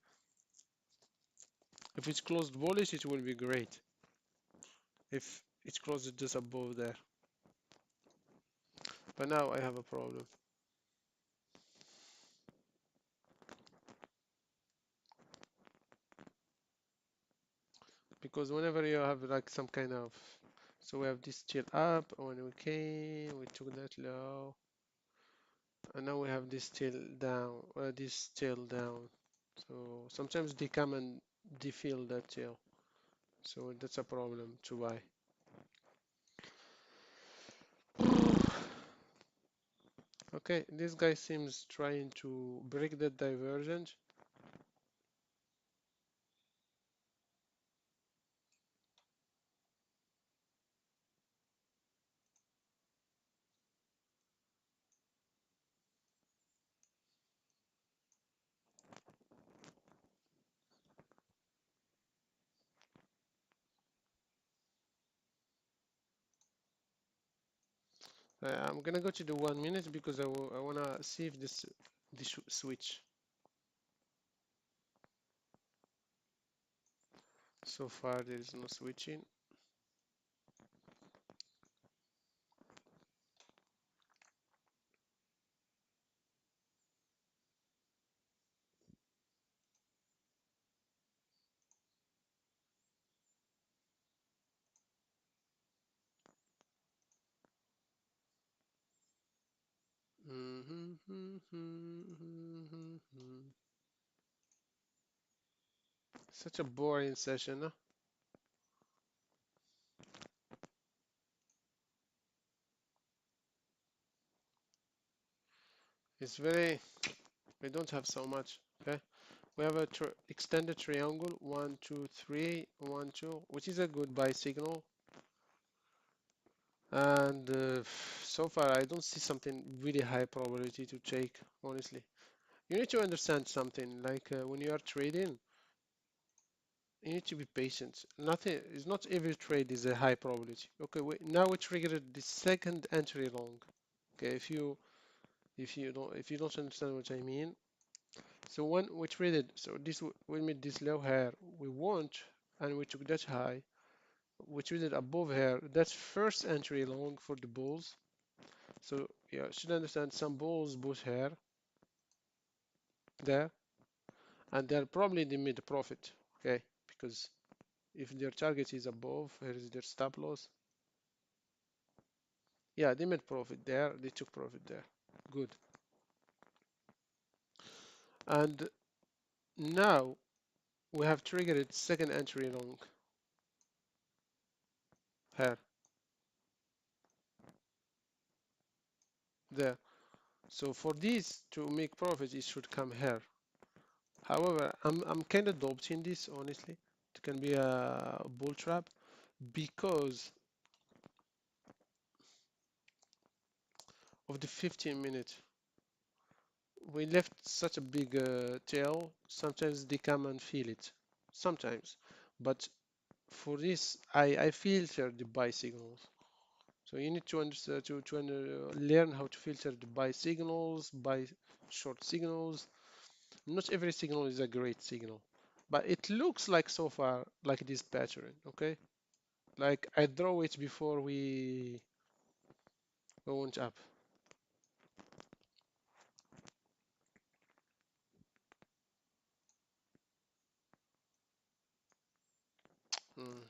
If it's closed bullish, it will be great. If it's closed just above there. But now I have a problem. Because whenever you have like some kind of, so we have this chill up, when we came, we took that low, and now we have this chill down, this chill down. So sometimes they come and they feel that chill. So that's a problem to buy. Okay, this guy seems trying to break that divergence. I'm gonna go to the 1 minute because I wanna see if this switch. So far there is no switching. Such a boring session, huh? It's very We don't have so much. Okay, we have a extended triangle 1 2 3 1 2, which is a good buy signal. And so far I don't see something really high probability to take, honestly. You need to understand something, like when you are trading, you need to be patient. Nothing is not every trade is a high probability. Okay, now we triggered the second entry long. Okay, if you don't understand what I mean. So when we traded, so we made this low here, we want, and we took that high. We traded above here. That's first entry long for the bulls. So yeah, should understand some bulls bought here, there, and they're probably the mid profit. Okay, because if their target is above, here is their stop loss. Yeah, they made profit there. They took profit there. Good. And now we have triggered second entry long here, there. So for this to make profit, it should come here. However, I'm kind of doubting this, honestly. It can be a bull trap because of the 15 minute. We left such a big tail. Sometimes they come and feel it. Sometimes. But for this, I filter the buy signals. So you need to understand to learn how to filter the buy signals, buy short signals. Not every signal is a great signal, but it looks like so far like this pattern. Okay, like I draw it before we went up. Mm.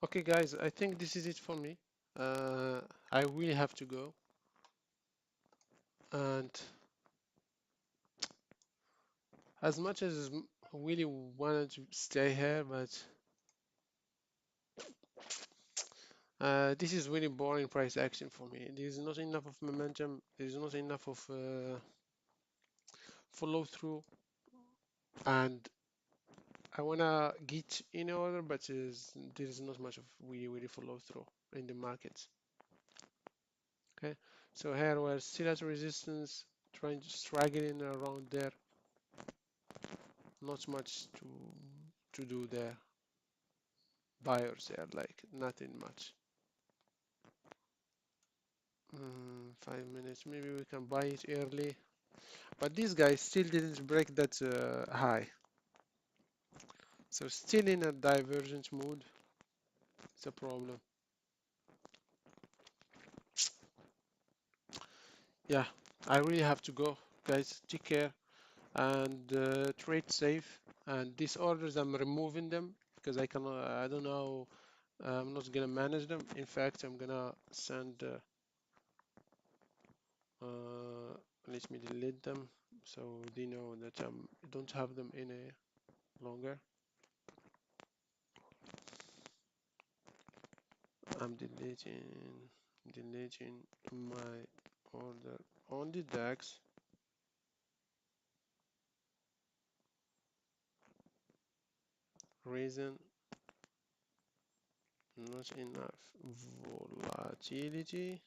Okay, guys, I think this is it for me. I really have to go, and as much as I really wanted to stay here, but this is really boring price action for me. There is not enough of momentum. There is not enough of follow through, and I wanna get in order, but there is not much of really follow through in the markets. Okay, so here we're still at resistance, trying to struggling around there. Not much to do there. Buyers there, like nothing much. 5 minutes, maybe we can buy it early, but this guy still didn't break that high, so still in a divergent mood. It's a problem. Yeah, I really have to go, guys. Take care and trade safe. And these orders, I'm removing them because I cannot. I don't know. I'm not gonna manage them. In fact, I'm gonna send. Let me delete them so they know that I don't have them any longer. I'm deleting my order on the DAX. Reason, not enough volatility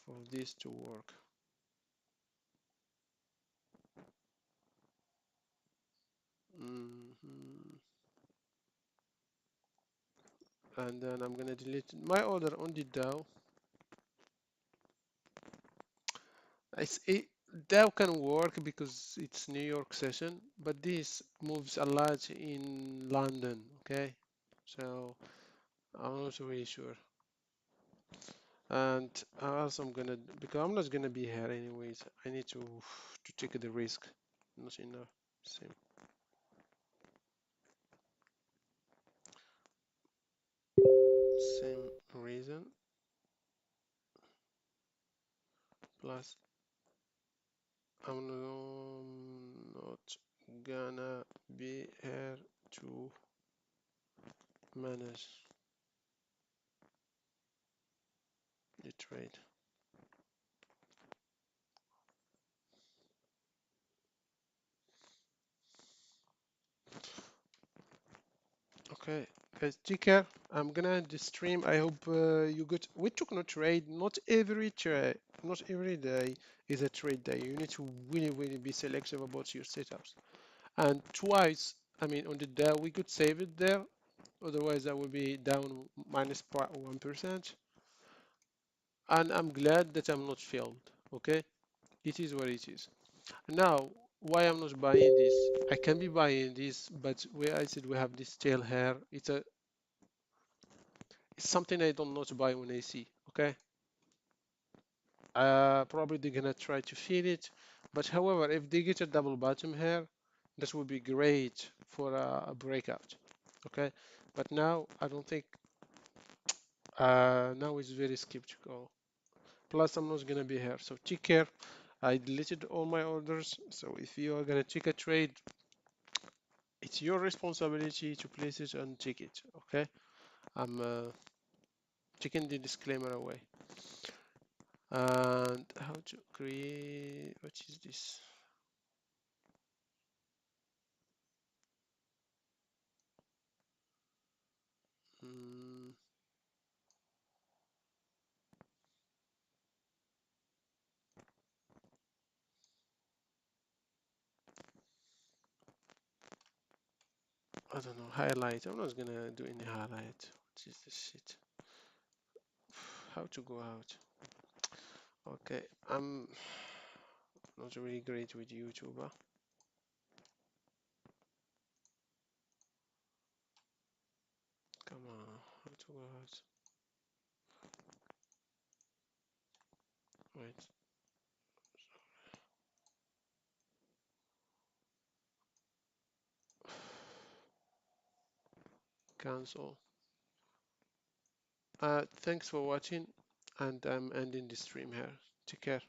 for this to work. And then I'm gonna delete my order on the DOW. DOW can work because it's New York session, but this moves a lot in London. Okay, so I'm not really sure. And also I'm gonna, because I'm not gonna be here anyways, I need to take the risk. Not enough. Same reason, plus I'm not gonna be here to manage the trade. Okay, guys, take care. I'm gonna end the stream. I hope you got. We took no trade. Not every day is a trade day. You need to really be selective about your setups. And twice, I mean, on the day we could save it there. Otherwise, that would be down minus 1%. And I'm glad that I'm not failed. Okay, it is what it is. Now, why I'm not buying this? I can be buying this, but where I said we have this tail here, it's something I don't know to buy when I see. Okay, probably they're gonna try to feed it, but however, if they get a double bottom here, that would be great for a breakout. Okay, but now I don't think. Now it's very skeptical. Plus, I'm not gonna be here, so take care. I deleted all my orders, so if you are gonna take a trade, it's your responsibility to place it and take it. Okay, I'm taking the disclaimer away. And how to create, what is this? Mm, I don't know, highlight. I'm not gonna do any highlight. What is this shit? How to go out? Okay, I'm not really great with YouTuber. Come on, how to go out? Wait, cancel. Thanks for watching, and I'm ending the stream here. Take care.